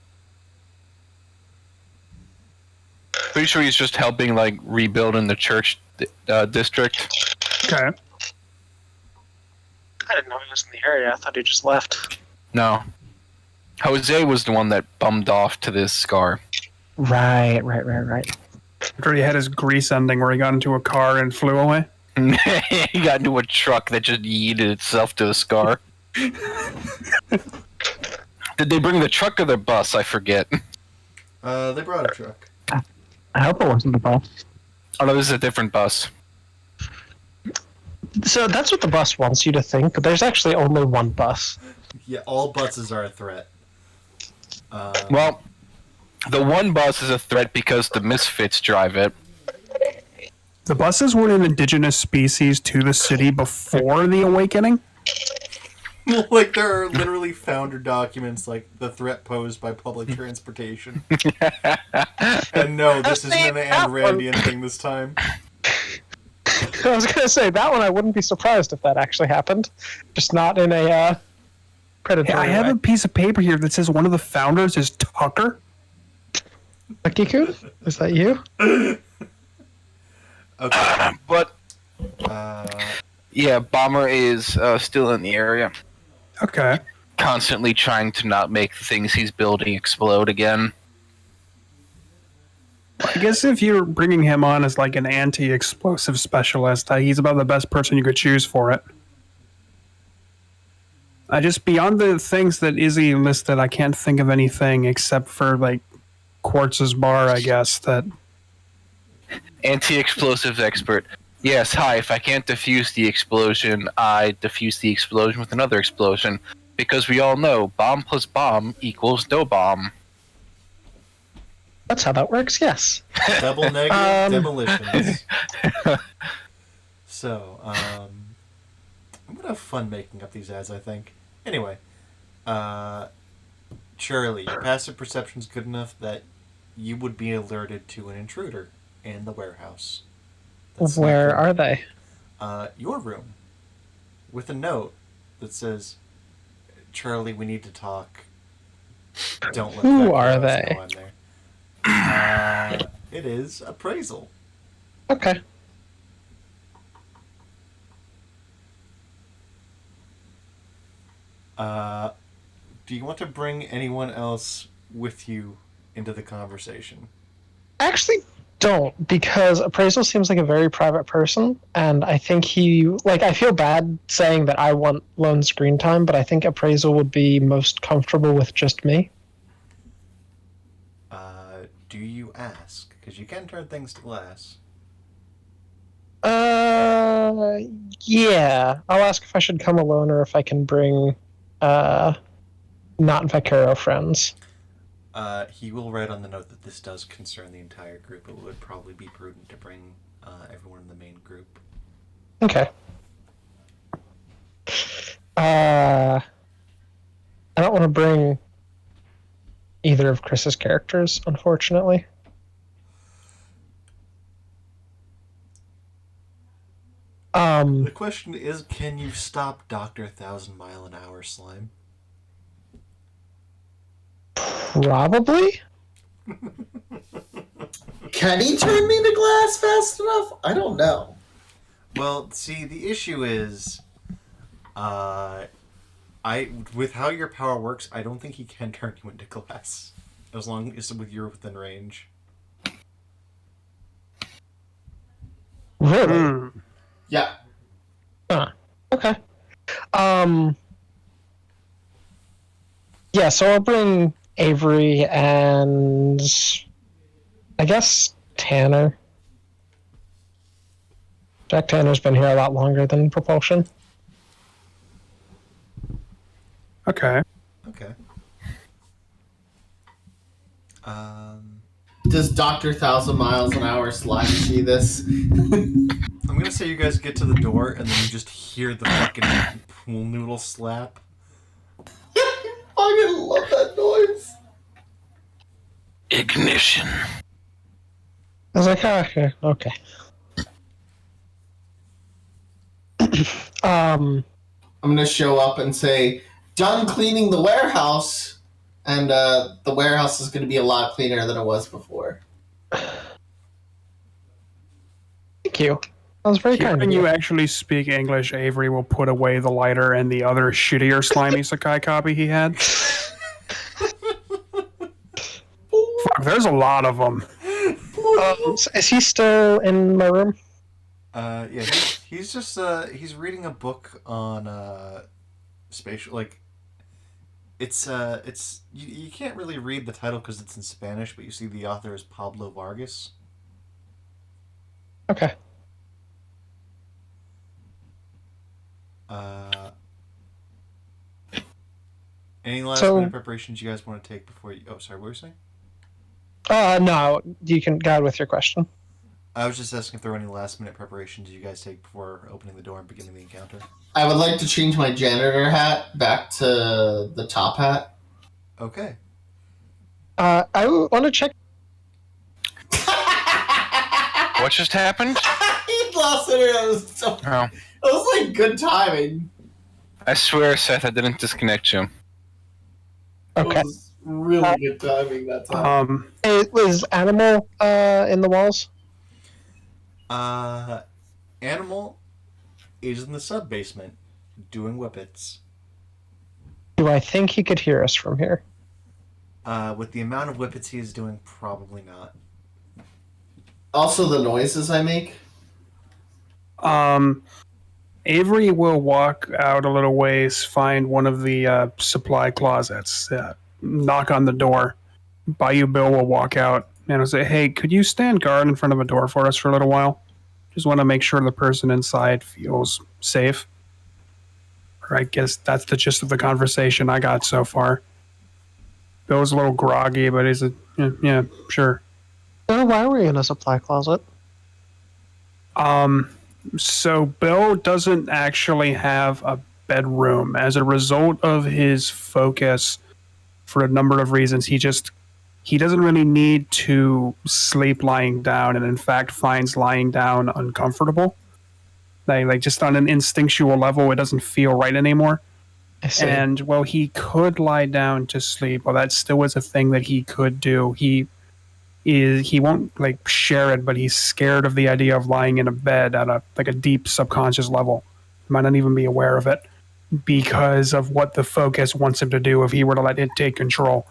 pretty sure he's just helping rebuild in the church district. Okay. I didn't know he was in the area. I thought he just left. No, Jose was the one that bummed off to this scar. Right. After he had his grease ending where he got into a car and flew away. He got into a truck that just yeeted itself to a scar. Did they bring the truck or the bus? I forget. They brought a truck. I hope it wasn't the bus. Oh no, this is a different bus. So that's what the bus wants you to think, but there's actually only one bus. Yeah, all buses are a threat. Well, the one bus is a threat because the misfits drive it. The buses were an indigenous species to the city before the awakening. There are literally founder documents the threat posed by public transportation. And no, this isn't an Ayn Randian thing this time. I was going to say, that one I wouldn't be surprised if that actually happened. Just not in a predatory Hey, I have way. a piece of paper here that says one of the founders is Tucker. Akiku? Is that you? Okay. But Uh, yeah, Bomber is still in the area, Okay. constantly trying to not make the things he's building explode again. I guess if you're bringing him on as an anti-explosive specialist, he's about the best person you could choose for it. I just beyond the things that Izzy listed, I can't think of anything except for Quartz's bar. I guess that. Anti-explosives expert. Yes, hi, if I can't defuse the explosion, I defuse the explosion with another explosion. Because we all know bomb plus bomb equals no bomb. That's how that works, yes. Double negative demolitions. So, I'm gonna have fun making up these ads, I think. Anyway, Charlie, your passive perception's good enough that you would be alerted to an intruder in the warehouse. Where are they? Your room. With a note that says, Charlie, we need to talk. Don't let Who that are girl they? know I'm there. It is appraisal. Okay. Do you want to bring anyone else with you into the conversation? I actually don't, because Appraisal seems like a very private person, and I think I feel bad saying that I want lone screen time, but I think Appraisal would be most comfortable with just me. Do you ask? Because you can turn things to glass. Yeah. I'll ask if I should come alone or if I can bring, not Vaquero friends. He will write on the note that this does concern the entire group. It would probably be prudent to bring everyone in the main group. Okay. I don't want to bring either of Chris's characters, unfortunately. The question is, can you stop Dr. 1,000-mile-an-hour slime? Probably? Can he turn me to glass fast enough? I don't know. Well, see, the issue is, with how your power works, I don't think he can turn you into glass, as long as you're within range. Really? Yeah. Huh. Okay. Yeah, so I'll bring Avery and I guess Tanner. Jack Tanner's been here a lot longer than Propulsion. Okay. Okay. Does Dr. 1,000 miles an hour slime see this? I'm gonna say you guys get to the door, and then you just hear the fucking pool noodle slap. I fucking love that noise. Ignition. I was like, okay. I'm gonna show up and say, done cleaning the warehouse, and the warehouse is gonna be a lot cleaner than it was before. Thank you. That was very kind of When you. you actually speak English, Avery will put away the lighter and the other shittier slimy Sakai copy he had. Fuck, there's a lot of them. Is he still in my room? Yeah, he's just he's reading a book on spatial, like it's you can't really read the title because it's in Spanish, but you see the author is Pablo Vargas. Okay. Any last minute preparations you guys want to take before you? Oh, sorry, what were you saying? No, you can go with your question. I was just asking if there were any last minute preparations you guys take before opening the door and beginning the encounter. I would like to change my janitor hat back to the top hat. Okay. I want to check. What just happened? He lost it. It was like good timing. I swear, Seth, I didn't disconnect you. Okay. It was really good timing that time. Was Animal in the walls? Animal is in the sub basement doing whippets. Do I think he could hear us from here? With the amount of whippets he is doing, probably not. Also, the noises I make. Avery will walk out a little ways, find one of the supply closets, knock on the door. Bayou Bill will walk out and will say, "Hey, could you stand guard in front of a door for us for a little while? Just want to make sure the person inside feels safe." Or I guess that's the gist of the conversation I got so far. Bill's a little groggy, but he's yeah, sure. So why were you in a supply closet? So Bill doesn't actually have a bedroom as a result of his focus for a number of reasons. He doesn't really need to sleep lying down, and in fact finds lying down uncomfortable. Like just on an instinctual level, it doesn't feel right anymore. I see. And while he could lie down to sleep, well, that still is a thing that he could do. He won't like share it, but he's scared of the idea of lying in a bed at a deep subconscious level. He might not even be aware of it because of what the focus wants him to do if he were to let it take control.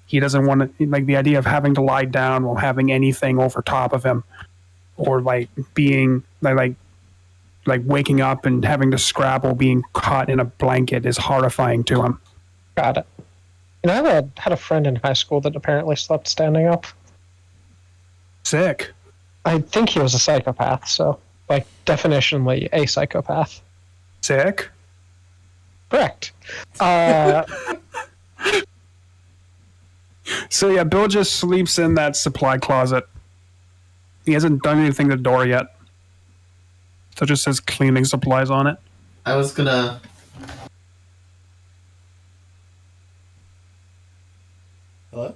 He doesn't want to like the idea of having to lie down while having anything over top of him, or like being like waking up and having to scrabble, being caught in a blanket is horrifying to him. Got it. You know, I had a friend in high school that apparently slept standing up. Sick. I think he was a psychopath, so, like, definitionally a psychopath. Sick. Correct. So yeah, Bill just sleeps in that supply closet. He hasn't done anything to the door yet. So it just says cleaning supplies on it. I was gonna. Hello?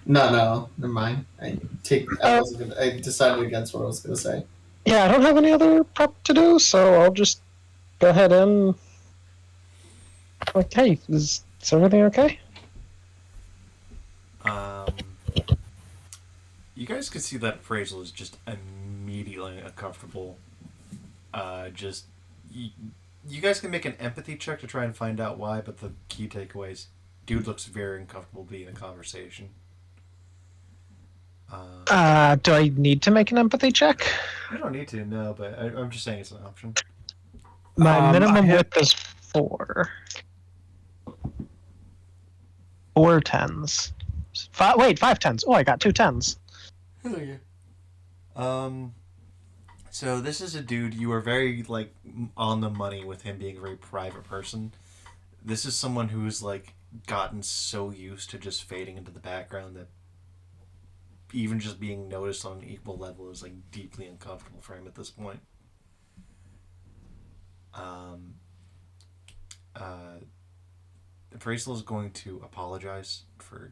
No, never mind. I decided against what I was gonna say. Yeah, I don't have any other prep to do, so I'll just go ahead and. Like, hey, is everything okay? You guys can see that appraisal is just immediately uncomfortable. You guys can make an empathy check to try and find out why, but the key takeaways: dude looks very uncomfortable being in a conversation. Do I need to make an empathy check? You don't need to, no, but I'm just saying it's an option. My minimum width is 4. 4 10s. 5 10s. Oh, I got 2 10s. So this is a dude, you are very, like, on the money with him being a very private person. This is someone who's, like, gotten so used to just fading into the background that even just being noticed on an equal level is, like, deeply uncomfortable for him at this point. Appraisal is going to apologize for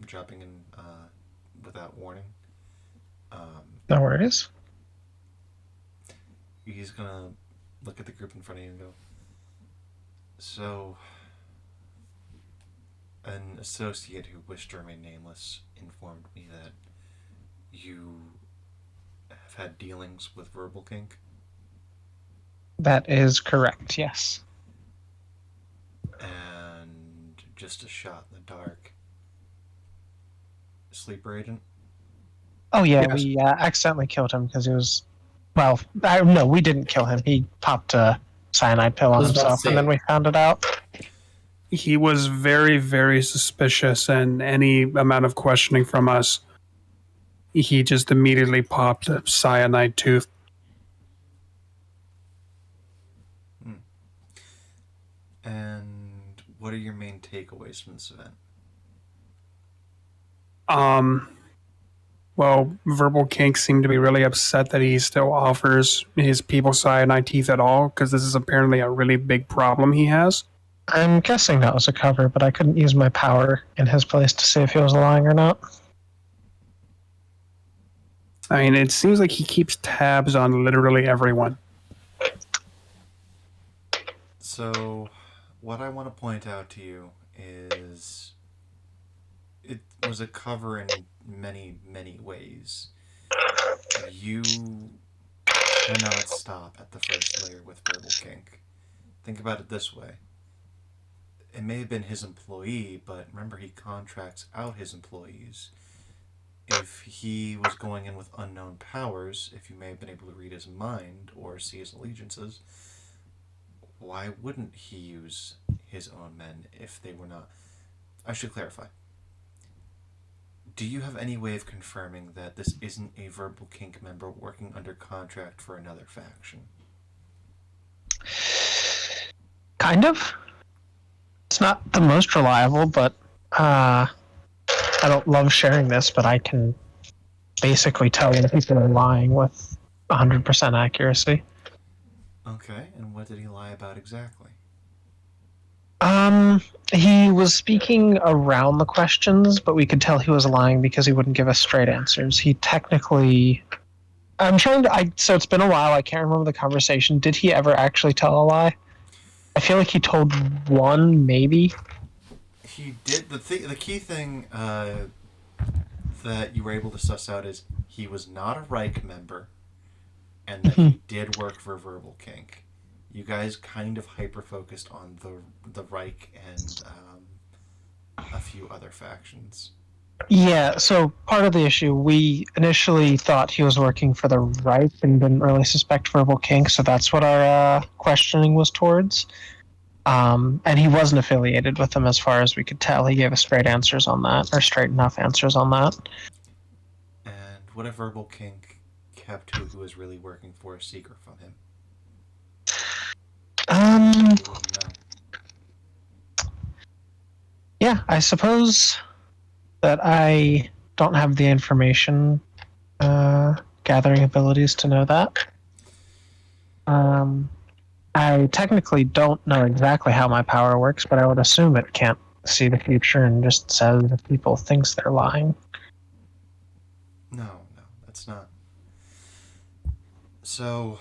dropping in without warning. No worries. He's gonna look at the group in front of you and go, so, an associate who wished to remain nameless informed me that you have had dealings with Verbal Kink. That is correct, yes. And just a shot in the dark. Sleeper agent? Oh, yeah, Yes. we accidentally killed him because he was. Well, no, we didn't kill him. He popped a cyanide pill on was about to himself, say. and then we found it out. He was very, very suspicious, and any amount of questioning from us, he just immediately popped a cyanide tooth. And what are your main takeaways from this event? Well, Verbal Kink seemed to be really upset that he still offers his people cyanide teeth at all, because this is apparently a really big problem he has. I'm guessing that was a cover, but I couldn't use my power in his place to see if he was lying or not. I mean, it seems like he keeps tabs on literally everyone. So, what I want to point out to you is it was a cover in many, many ways. You cannot stop at the first layer with Verbal Kink. Think about it this way. It may have been his employee, but remember he contracts out his employees. If he was going in with unknown powers, if you may have been able to read his mind or see his allegiances, why wouldn't he use his own men if they were not? I should clarify. Do you have any way of confirming that this isn't a Verbal Kink member working under contract for another faction? Kind of. It's not the most reliable, but I don't love sharing this, but I can basically tell when people are lying with 100% accuracy. Okay, and what did he lie about exactly? He was speaking around the questions, but we could tell he was lying because he wouldn't give us straight answers. He technically. I'm trying to. So it's been a while. I can't remember the conversation. Did he ever actually tell a lie? I feel like he told one, maybe. He did. The key thing that you were able to suss out is he was not a Reich member, and that he did work for Verbal Kink. You guys kind of hyper focused on the Reich and a few other factions. Yeah, so part of the issue, we initially thought he was working for the Reich and didn't really suspect Verbal Kink, so that's what our questioning was towards. And he wasn't affiliated with them as far as we could tell. He gave us straight answers on that, or straight enough answers on that. And what if Verbal Kink kept who he was really working for a secret from him? You wouldn't know. Yeah, I suppose that I don't have the information gathering abilities to know that. I technically don't know exactly how my power works, but I would assume it can't see the future and just says if people thinks they're lying. No, that's not. So,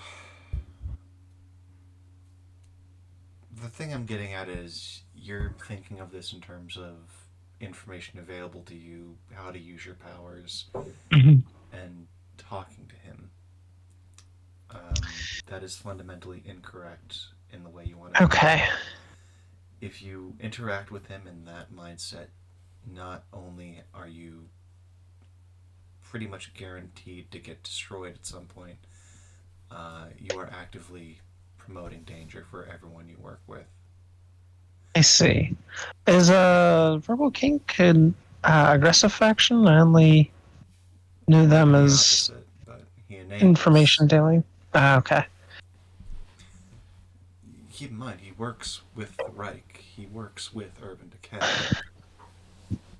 the thing I'm getting at is you're thinking of this in terms of information available to you, how to use your powers, and talking to him. That is fundamentally incorrect in the way you want to. Okay. If you interact with him in that mindset, not only are you pretty much guaranteed to get destroyed at some point, you are actively promoting danger for everyone you work with. I see. Is Verbal Kink an aggressive faction? I only knew them as opposite, but he information dealing. Okay. Keep in mind, he works with the Reich. He works with Urban Decay.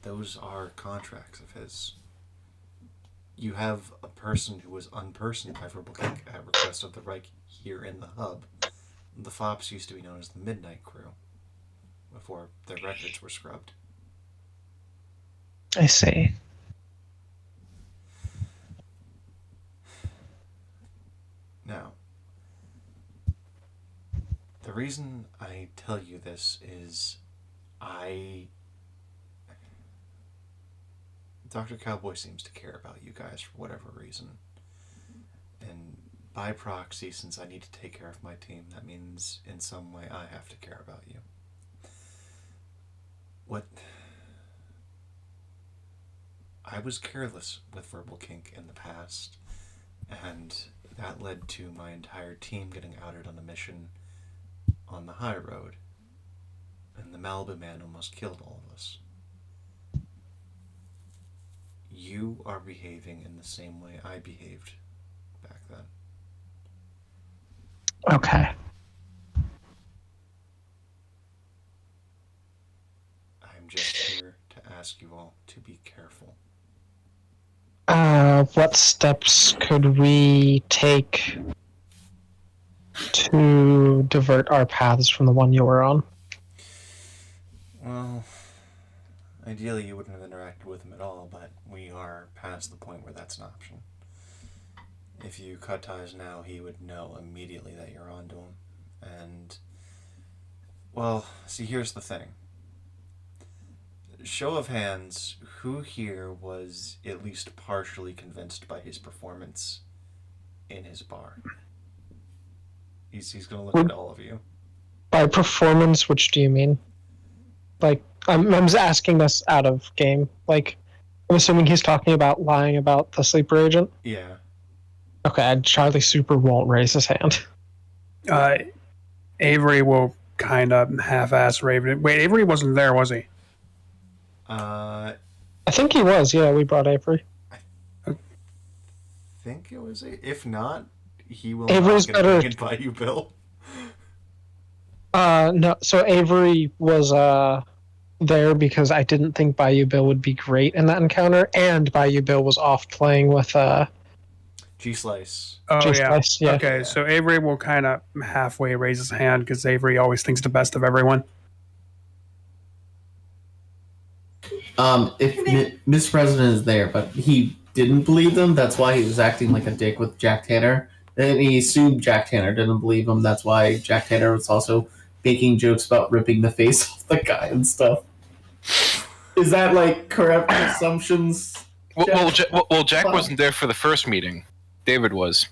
Those are contracts of his. You have a person who was unpersoned by Verbal Kink at request of the Reich here in the hub. The FOPs used to be known as the Midnight Crew before their records were scrubbed. I see. Now, the reason I tell you this is Dr. Cowboy seems to care about you guys for whatever reason. And by proxy, since I need to take care of my team, that means in some way I have to care about you. I was careless with Verbal Kink in the past, and that led to my entire team getting outed on a mission on the high road, and the Malibu man almost killed all of us. You are behaving in the same way I behaved back then. Okay. I'm just here to ask you all to be careful. What steps could we take to divert our paths from the one you were on? Well, ideally you wouldn't have interacted with him at all, but we are past the point where that's an option. If you cut ties now, he would know immediately that you're onto him. And, well, see, here's the thing. Show of hands, who here was at least partially convinced by his performance in his bar? He's going to look at all of you. By performance, which do you mean? Like, I'm just asking this out of game. Like, I'm assuming he's talking about lying about the sleeper agent? Yeah. Okay, Charlie Super won't raise his hand. Avery will kind of half-ass Raven. Wait, Avery wasn't there, was he? I think he was, yeah, we brought Avery. I think it was. If not, he will Avery's not better. get by you, Bill. No, so Avery was there because I didn't think Bayou Bill would be great in that encounter, and Bayou Bill was off playing with G-Slice. Oh Just yeah. nice, yeah. Okay, so Avery will kind of halfway raise his hand because Avery always thinks the best of everyone. If Miss President is there, but he didn't believe them, that's why he was acting like a dick with Jack Tanner. And he assumed Jack Tanner didn't believe him. That's why Jack Tanner was also making jokes about ripping the face off the guy and stuff. Is that like correct assumptions? Jack wasn't there for the first meeting. David was.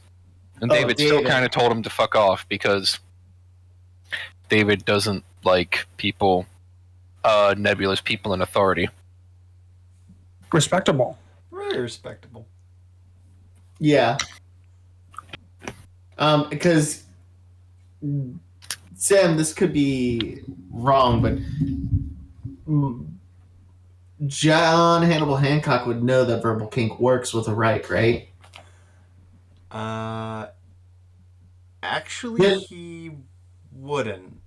And Oh, David still David. kind of told him to fuck off because David doesn't like people, nebulous people in authority. Respectable. Very respectable. Yeah. Because Sam, this could be wrong, but John Hannibal Hancock would know that verbal kink works with a Reich, right? Actually, Yeah. he wouldn't.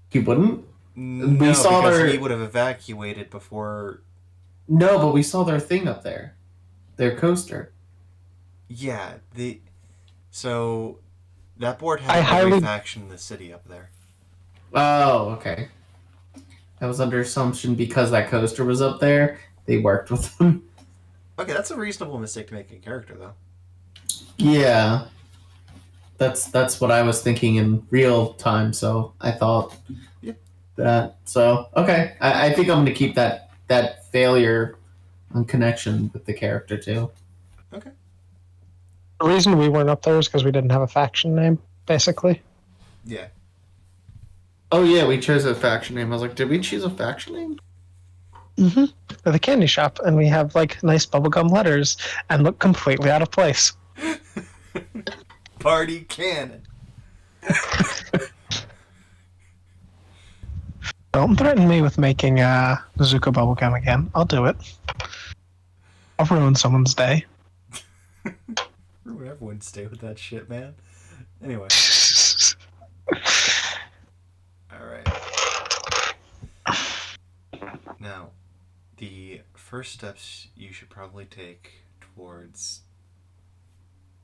He wouldn't? No, saw because their- he would have evacuated before. No, but we saw their thing up there. Their coaster. Yeah, so that board I had every highly- faction in the city up there. Oh, okay. I was under assumption because that coaster was up there, they worked with them. Okay, that's a reasonable mistake to make in character, though. Yeah. That's what I was thinking in real time, so I thought that. So, okay. I think I'm going to keep that failure on connection with the character, too. Okay. The reason we weren't up there is because we didn't have a faction name, basically. Yeah. Oh, yeah, we chose a faction name. I was like, did we choose a faction name? Mm-hmm. We're the candy shop, and we have like nice bubblegum letters and look completely out of place. Party cannon. Don't threaten me with making Zuko bubblegum again. I'll do it. I'll ruin someone's day. Everyone would stay with that shit, man. Anyway. Alright. Now, the first steps you should probably take towards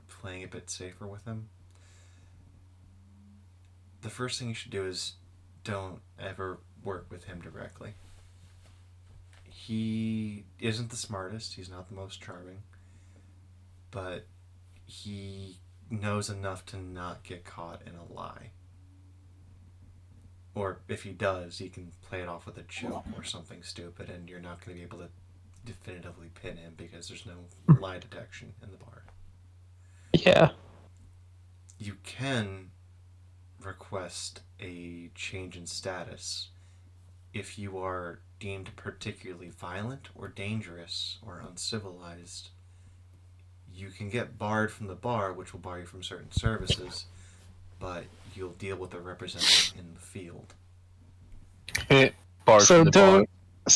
playing a bit safer with him. The first thing you should do is don't ever work with him directly. He isn't the smartest, he's not the most charming, but he knows enough to not get caught in a lie. Or if he does, he can play it off with a joke or something stupid, and you're not going to be able to definitively pin him because there's no lie detection in the bar. Yeah. You can request a change in status if you are deemed particularly violent or dangerous or uncivilized. You can get barred from the bar, which will bar you from certain services, but you'll deal with a representative in the field. Bars So from the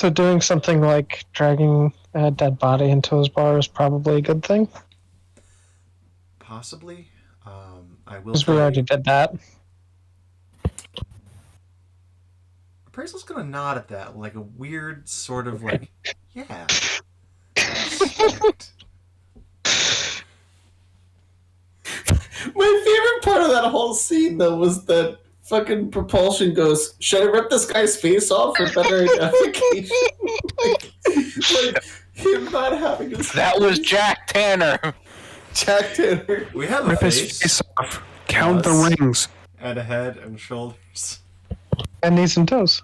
bar. doing something like dragging a dead body into his bar is probably a good thing, Possibly. I will because we tell already you, did that. Appraisal's gonna nod at that, like a weird sort of like, yeah. Respect. My favorite part of that whole scene, though, was that fucking propulsion goes, should I rip this guy's face off for better identification? like him not having his That was Jack Tanner. Jack Tanner. We have a Rip his face face off. Count the Yes. rings. and a head and shoulders. And knees and toes.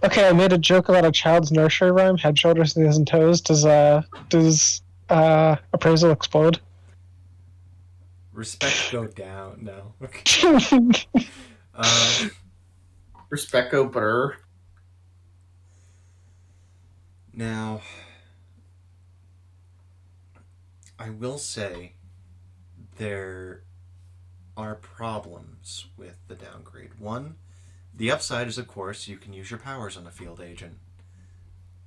Okay, I made a joke about a child's nursery rhyme: head, shoulders, knees, and toes. Does appraisal explode? Respect go down. No. Okay. Respecto Burr. Now, I will say there are problems with the downgrade. One, the upside is, of course, you can use your powers on a field agent.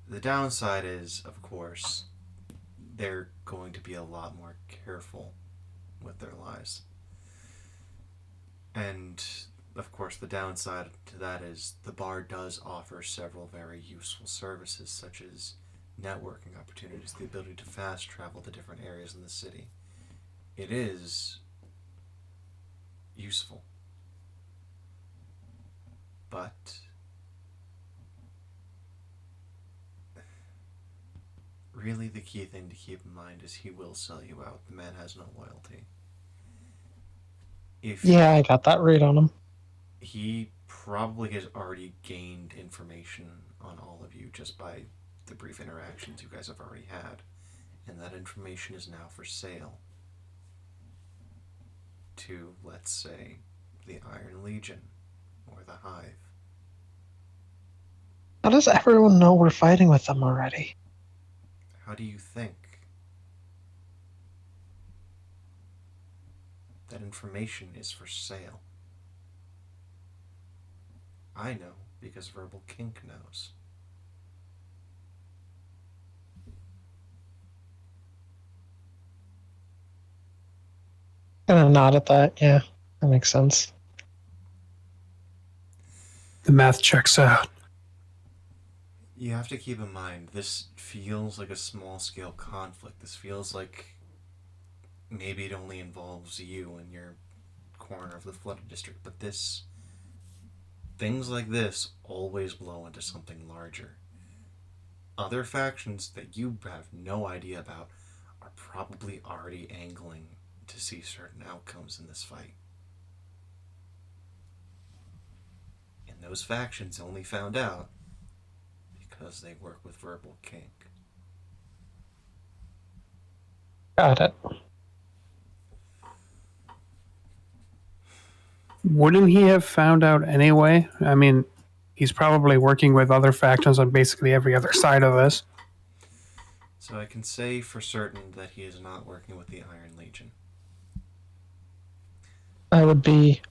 The downside is, of course, they're going to be a lot more careful with their lives. And of course, the downside to that is the bar does offer several very useful services, such as networking opportunities, the ability to fast travel to different areas in the city. It is useful. But really, the key thing to keep in mind is he will sell you out. The man has no loyalty. If Yeah, I got that read on him. he probably has already gained information on all of you just by the brief interactions you guys have already had, and that information is now for sale to, let's say, the Iron Legion or the Hive. How does everyone know we're fighting with them already? How do you think? That information is for sale. I know because Verbal Kink knows. Gonna nod at that. Yeah, that makes sense. The math checks out. You have to keep in mind, this feels like a small-scale conflict. This feels like maybe it only involves you and your corner of the flooded district, but things like this always blow into something larger. Other factions that you have no idea about are probably already angling to see certain outcomes in this fight. And those factions only found out because they work with Verbal Kink. Got it. Wouldn't he have found out anyway? I mean, he's probably working with other factions on basically every other side of this. So I can say for certain that he is not working with the Iron Legion. I would be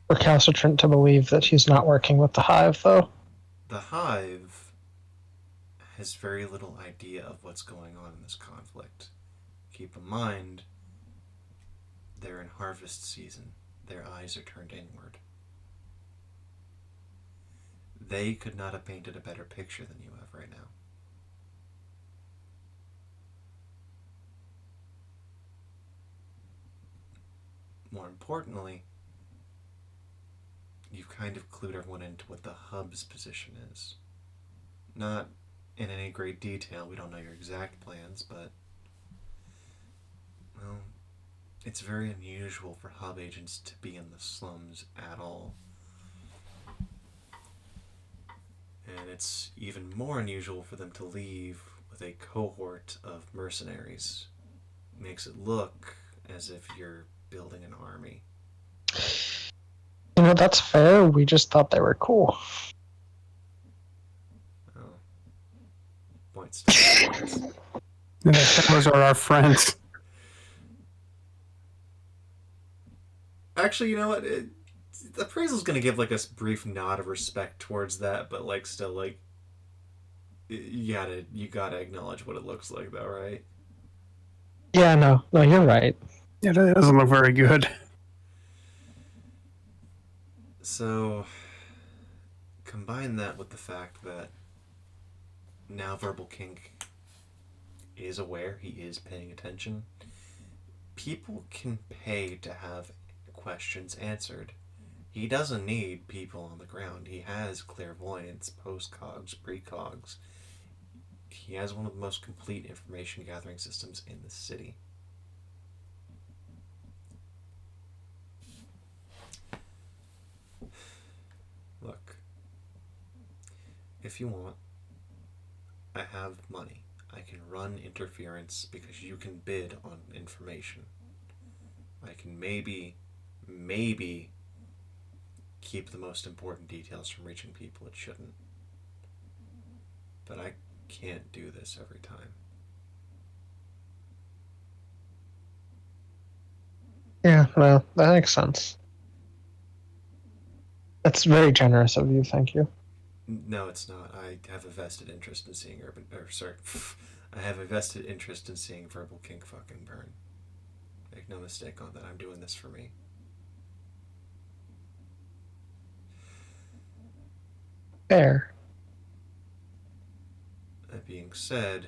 recalcitrant to believe that he's not working with the Hive, though. The Hive has very little idea of what's going on in this conflict. Keep in mind, they're in harvest season. Their eyes are turned inward. They could not have painted a better picture than you have right now. More importantly, you've kind of clued everyone into what the hub's position is. Not in any great detail, we don't know your exact plans, but, well, it's very unusual for hub agents to be in the slums at all. And it's even more unusual for them to leave with a cohort of mercenaries. Makes it look as if you're building an army. You know, that's fair. We just thought they were cool. Oh. Points to Those are our friends. Actually, you know what? The appraisal's gonna give like a brief nod of respect towards that, but like still like you gotta acknowledge what it looks like though, right? Yeah, no, you're right. Yeah, that doesn't look very good. So combine that with the fact that now Verbal Kink is aware, he is paying attention. People can pay to have questions answered. He doesn't need people on the ground. He has clairvoyance, post-cogs, pre-cogs. He has one of the most complete information gathering systems in the city. Look, if you want, I have money. I can run interference because you can bid on information. I can maybe keep the most important details from reaching people it shouldn't. But I can't do this every time. Yeah, no, that makes sense. That's very generous of you. Thank you. No, it's not. I have a vested interest in seeing I have a vested interest in seeing Verbal Kink fucking burn. Make no mistake on that. I'm doing this for me. Fair. That being said,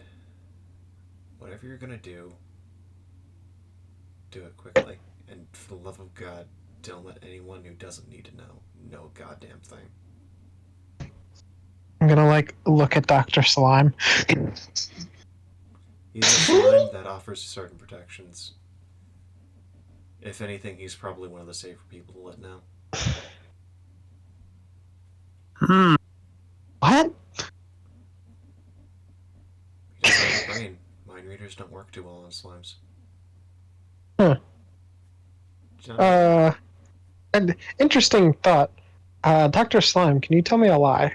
whatever you're gonna do it quickly. And for the love of God, don't let anyone who doesn't need to know a goddamn thing. I'm gonna look at Dr. Slime. He's a slime that offers certain protections. If anything, he's probably one of the safer people to let know. Hmm. What? He doesn't have a brain. Mind readers don't work too well on slimes. Huh. John, An interesting thought. Dr. Slime, can you tell me a lie?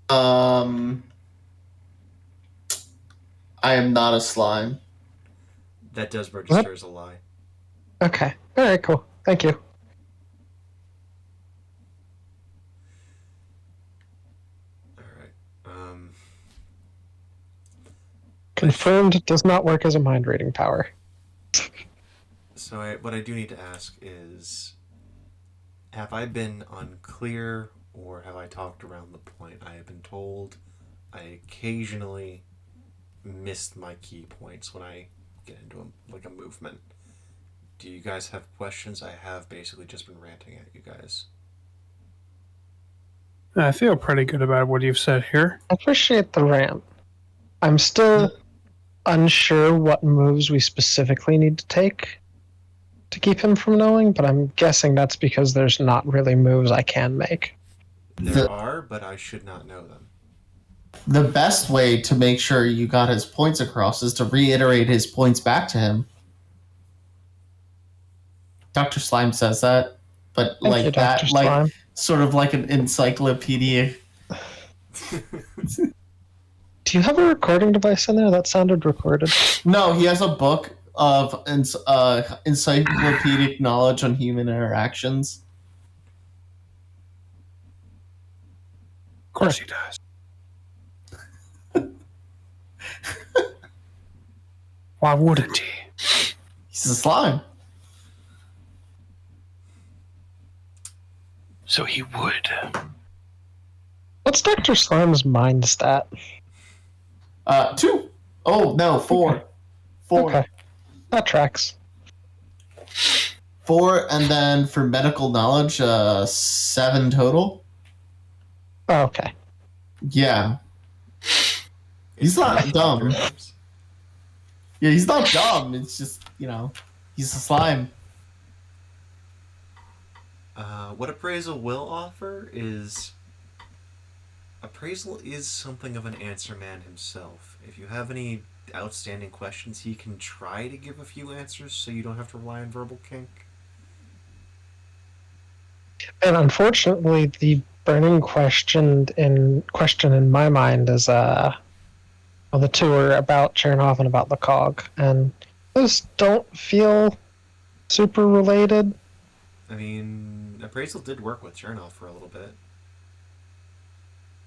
I am not a slime. that does register as a lie. Okay. Alright, cool. Thank you. Alright. Confirmed does not work as a mind reading power. So what I do need to ask is, have I been unclear or have I talked around the point? I have been told I occasionally missed my key points when I get into a movement. Do you guys have questions? I have basically just been ranting at you guys. I feel pretty good about what you've said here. I appreciate the rant. I'm still unsure what moves we specifically need to take to keep him from knowing, but I'm guessing that's because there's not really moves I can make. There are, but I should not know them. The best way to make sure you got his points across is to reiterate his points back to him. Dr. Slime says that, but Thank you, Dr. Slime. sort of like an encyclopedia. Do you have a recording device in there? That sounded recorded. No, he has a book of encyclopedic knowledge on human interactions. Of course he does. Why wouldn't he? He's a slime. So he would. What's Dr. Slime's mind stat? 2. Oh, no, 4. Okay. 4. Okay. That tracks. 4, and then for medical knowledge, 7 total. Oh, okay. Yeah. He's not dumb. Yeah, he's not dumb. It's just, he's a slime. What appraisal will offer is... Appraisal is something of an answer man himself. If you have any outstanding questions, he can try to give a few answers so you don't have to rely on verbal kink. And unfortunately, the burning question in my mind is the two are about Chernov and about the cog, and those don't feel super related. I mean, appraisal did work with Chernov for a little bit.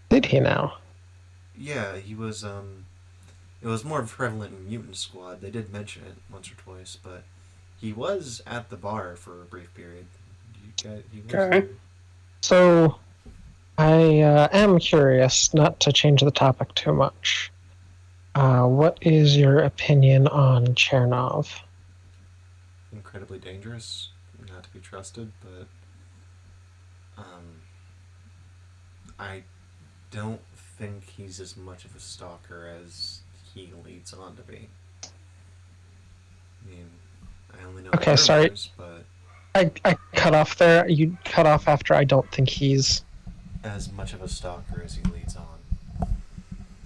Did he now? Yeah, he was, it was more prevalent in Mutant Squad. They did mention it once or twice, but he was at the bar for a brief period. Okay. So, I am curious, not to change the topic too much. What is your opinion on Chernov? Incredibly dangerous, not to be trusted, but I don't think he's as much of a stalker as he leads on to be. I mean, I only know Okay, sorry. rumors, but I cut off there. You cut off after I don't think he's... as much of a stalker as he leads on.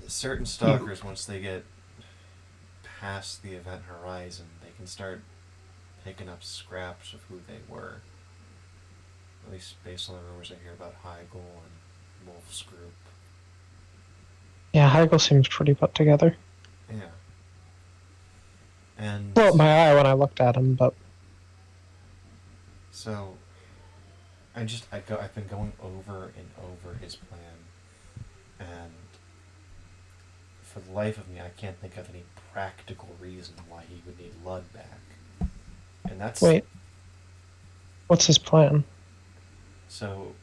Certain stalkers, once they get past the event horizon, they can start picking up scraps of who they were. At least based on the rumors I hear about Heigl and Wolf's group. Yeah, Heigl seems pretty put together. Yeah. And Well, my eye when I looked at him, but... so I've been going over and over his plan, and for the life of me, I can't think of any practical reason why he would need Lud back. And that's... Wait. What's his plan? So,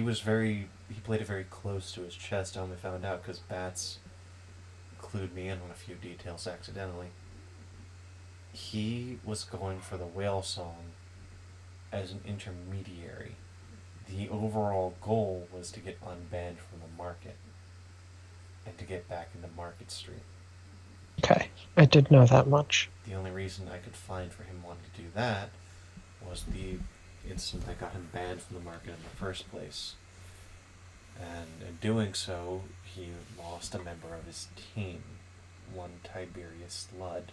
he played it very close to his chest. I only found out because Bats clued me in on a few details accidentally. He was going for the whale song as an intermediary. The overall goal was to get unbanned from the market and to get back into Market Street. Okay, I did know that much. The only reason I could find for him wanting to do that was the incident that got him banned from the market in the first place. And in doing so, he lost a member of his team, one Tiberius Ludd.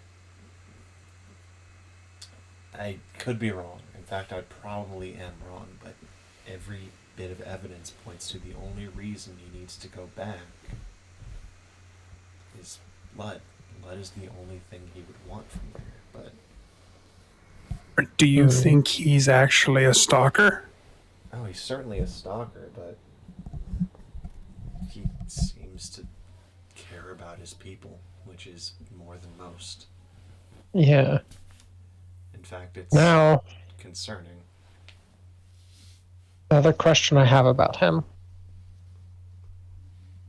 I could be wrong. In fact, I probably am wrong, but every bit of evidence points to the only reason he needs to go back is Ludd. Ludd is the only thing he would want from there, but... Do you think he's actually a stalker? Oh, he's certainly a stalker, but he seems to care about his people, which is more than most. Yeah. In fact, it's Now, concerning. the other question I have about him.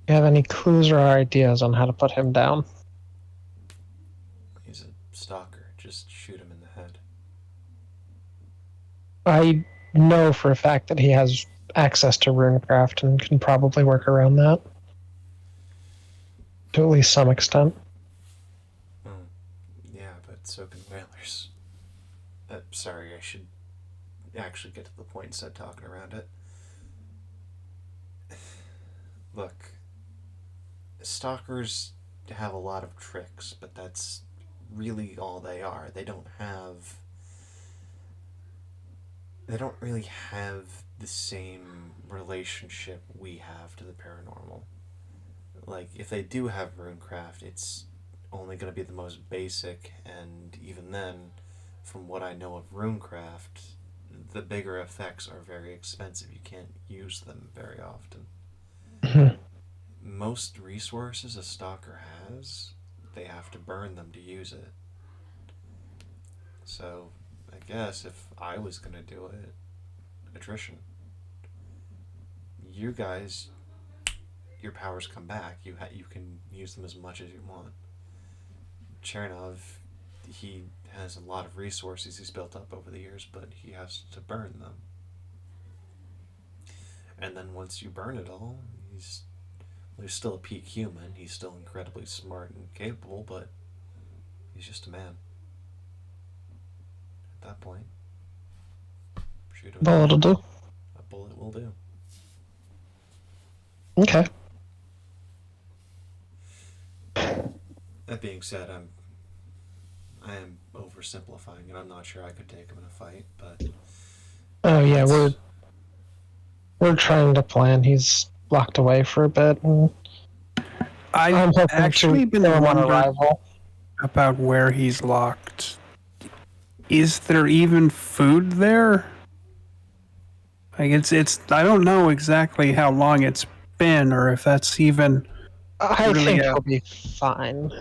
Do you have any clues or ideas on how to put him down? He's a stalker. Just shoot him in the head. I know for a fact that he has access to runecraft and can probably work around that. To at least some extent. Yeah, but so can whalers. Sorry, I should actually get to the point instead of talking around it. Look, stalkers have a lot of tricks, but that's really all they are. They don't really have the same relationship we have to the paranormal. Like, if they do have runecraft, it's only going to be the most basic, and even then, from what I know of runecraft, the bigger effects are very expensive. You can't use them very often. Most resources a stalker has, they have to burn them to use it. So, I guess if I was going to do it, attrition. You guys, your powers come back. You can use them as much as you want. Chernov, he has a lot of resources he's built up over the years, but he has to burn them. And then once you burn it all, he's still a peak human. He's still incredibly smart and capable, but he's just a man. At that point, shoot him. Bullet will do. A bullet will do. Okay. That being said, I am oversimplifying, and I'm not sure I could take him in a fight, but... Oh yeah, we're trying to plan. He's locked away for a bit. And I'm I've hoping actually to been kill him on wondering arrival. about where he's locked. Is there even food there? Like it's I don't know exactly how long it's been, or if that's even I really think he'll be fine.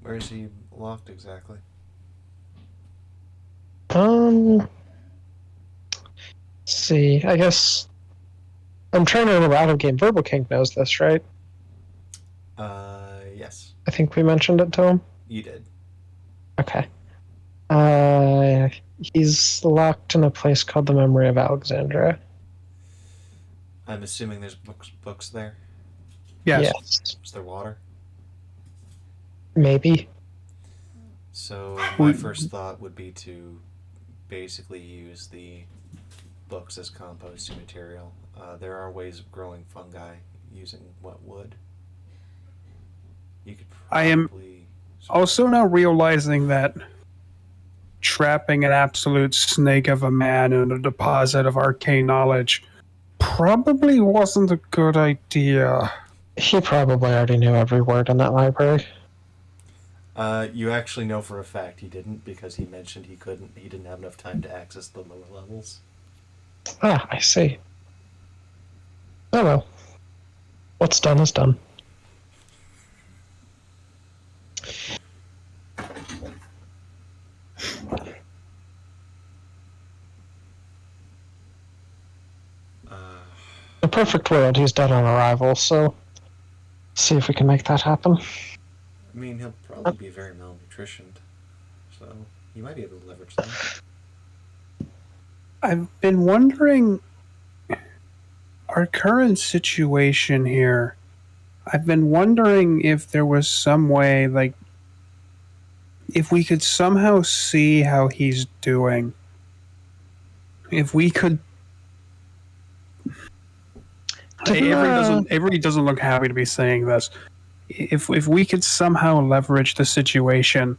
Where is he locked exactly? Let's see. I guess I'm trying to remember out of game. Verbal King knows this, right? Yes. I think we mentioned it to him. You did. Okay. He's locked in a place called the Memory of Alexandria. I'm assuming there's books there. yes. Yes. Is there water? Maybe. So my first thought would be to basically use the books as composting material. There are ways of growing fungi using wet wood. You could probably... I am also now realizing that trapping an absolute snake of a man in a deposit of arcane knowledge probably wasn't a good idea. He probably already knew every word in that library. You actually know for a fact he didn't, because he mentioned he didn't have enough time to access the lower levels. Ah, I see. Oh well. What's done is done. perfect world, he's dead on arrival, so see if we can make that happen. I mean, he'll probably be very malnutritioned, so you might be able to leverage that. I've been wondering our current situation here. I've been wondering if there was some way, like, if we could somehow see how he's doing. If we could. Avery doesn't look happy to be saying this. If we could somehow leverage the situation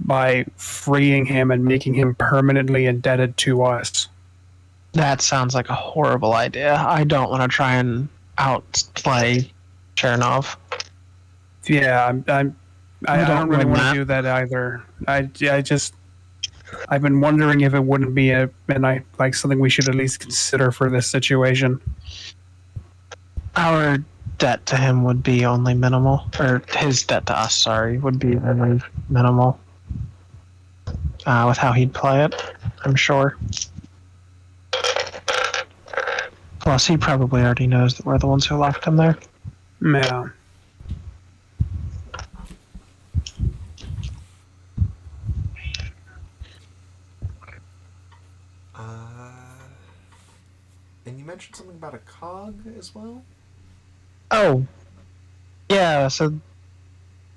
by freeing him and making him permanently indebted to us. That sounds like a horrible idea. I don't want to try and outplay Chernov. Yeah, I don't really want to do that either. I've been wondering if it wouldn't be something we should at least consider for this situation. Our debt to him would be only minimal, or his debt to us, sorry, would be only minimal. With how he'd play it, I'm sure. Plus, he probably already knows that we're the ones who locked him there. Yeah. And you mentioned something about a cog as well? Oh. Yeah, so...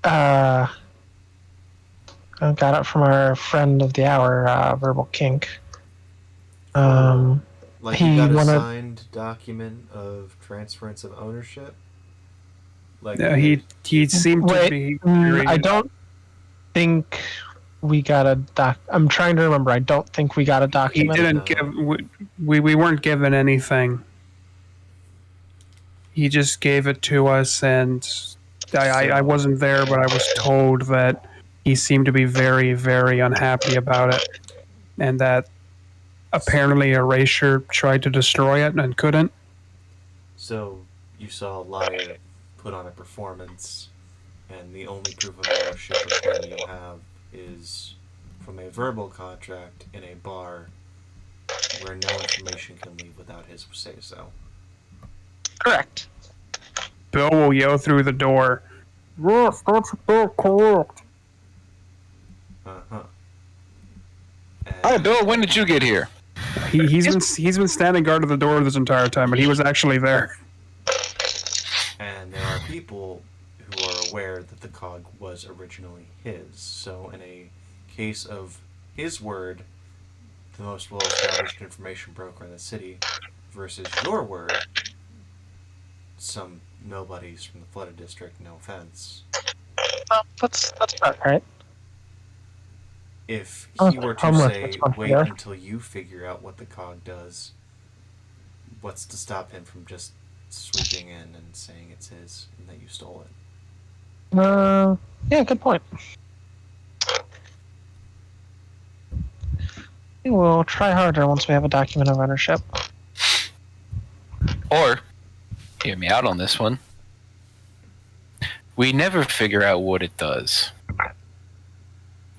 I got it from our friend of the hour, Verbal Kink. Like you got a signed document of transference of ownership? Like he seemed to be... I don't think we got a I'm trying to remember. I don't think we got a document. He didn't give... We weren't given anything. He just gave it to us, and I wasn't there, but I was told that he seemed to be very, very unhappy about it, and that apparently Erasure tried to destroy it and couldn't. So you saw a liar put on a performance, and the only proof of ownership of claim you have is from a verbal contract in a bar where no information can leave without his say-so. Correct. Bill will yell through the door, "Yes, that's correct." Uh-huh. Hi, Bill. When did you get here? He's been standing guard at the door this entire time, but he was actually there. And there are people who are aware that the cog was originally his. So in a case of his word, the most well-established information broker in the city, versus your word, some nobodies from the flooded district, no offense. That's about right. If he were to say, wait until you figure out what the cog does, what's to stop him from just swooping in and saying it's his and that you stole it? Yeah, good point. We'll try harder once we have a document of ownership. Or, hear me out on this one, we never figure out what it does.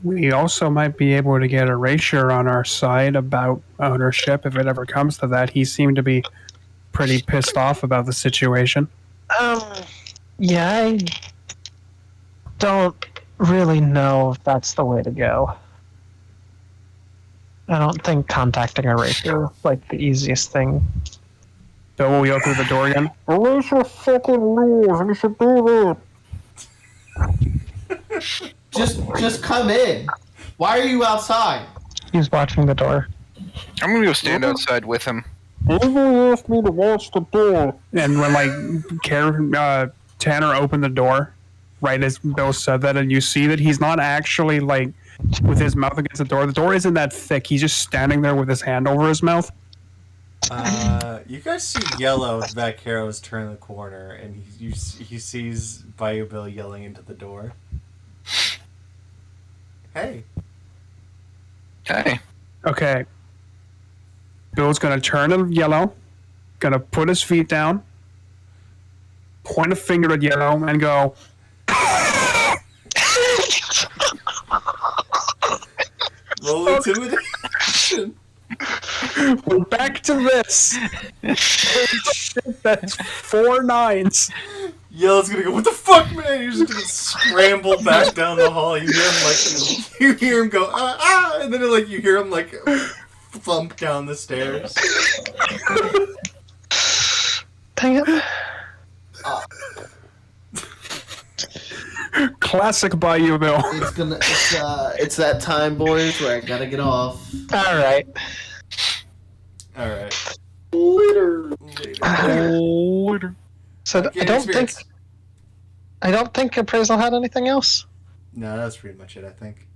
We also might be able to get Erasure on our side about ownership if it ever comes to that. He seemed to be pretty pissed off about the situation. Yeah, I don't really know if that's the way to go. I don't think contacting Erasure is like the easiest thing. So will yell through the door again. Erasure fucking rules. We should do that. Just come in. Why are you outside? He's watching the door. I'm gonna go stand outside with him. Avery asked me to watch the door. And when Tanner opened the door, right as Bill said that, and you see that he's not actually with his mouth against the door. The door isn't that thick. He's just standing there with his hand over his mouth. You guys see Yellow at the back arrows turn the corner, and he sees Bayou Bill yelling into the door. Hey. Hey. Okay. Bill's gonna turn to Yellow, gonna put his feet down, point a finger at Yellow, and go. Roll intimidation. We're back to this. Shit, that's 4 9s. Yell's gonna go, what the fuck, man? You're just gonna scramble back down the hall. You hear him like, you hear him go, and then like you hear him like thump down the stairs. Dang it. Classic by you, Bill. It's that time, boys, where I gotta get off. All right. All right. Later. So I don't think appraisal had anything else. No, that's pretty much it. I think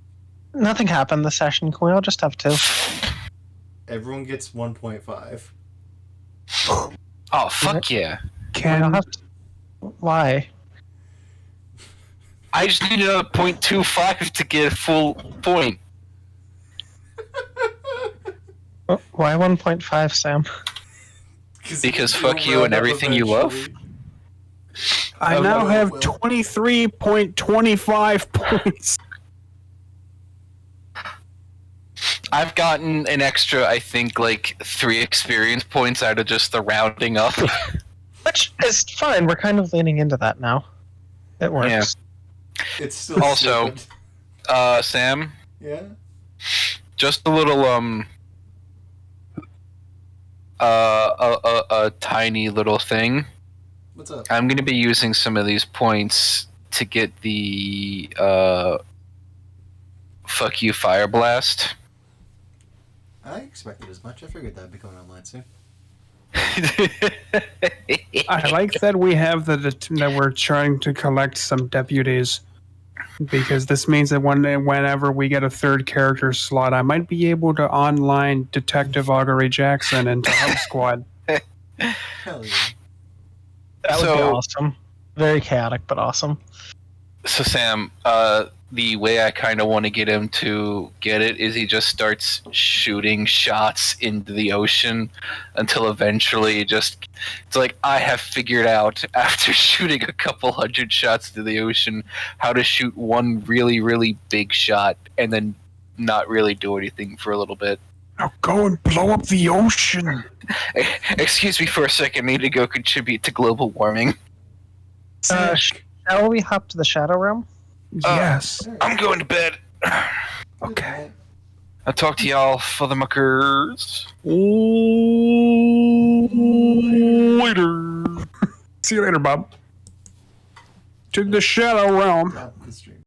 Nothing happened this session. Can we all just have 2? everyone gets 1.5. Oh, fuck yeah. We don't have to. Why? I just need another 0.25 to get a full point. Why 1.5, Sam? Because fuck you and everything you love. I Oh, now well, have well. 23.25 points. I've gotten an extra, I think, like 3 experience points out of just the rounding up. Which is fine. We're kind of leaning into that now. It works. Yeah. It's still Also- stupid. Sam, Yeah. just a little a tiny little thing. What's up? I'm gonna be using some of these points to get the fuck you fire blast. I expected as much. I figured that'd be going online soon. I like that we have that we're trying to collect some deputies, because this means that whenever we get a 3rd character slot, I might be able to online Detective Augury Jackson into HubSquad. Hell yeah. That would be So- awesome. Very chaotic, but awesome. So Sam, the way I kind of want to get him to get it is he just starts shooting shots into the ocean until eventually it's like I have figured out after shooting a couple hundred shots to the ocean how to shoot one really, really big shot and then not really do anything for a little bit. Now go and blow up the ocean. Excuse me for a second, I need to go contribute to global warming. Shall we hop to the Shadow Realm? Yes. I'm going to bed. Okay. I'll talk to y'all for the muckers. Later. See you later, Bob. To the Shadow Realm.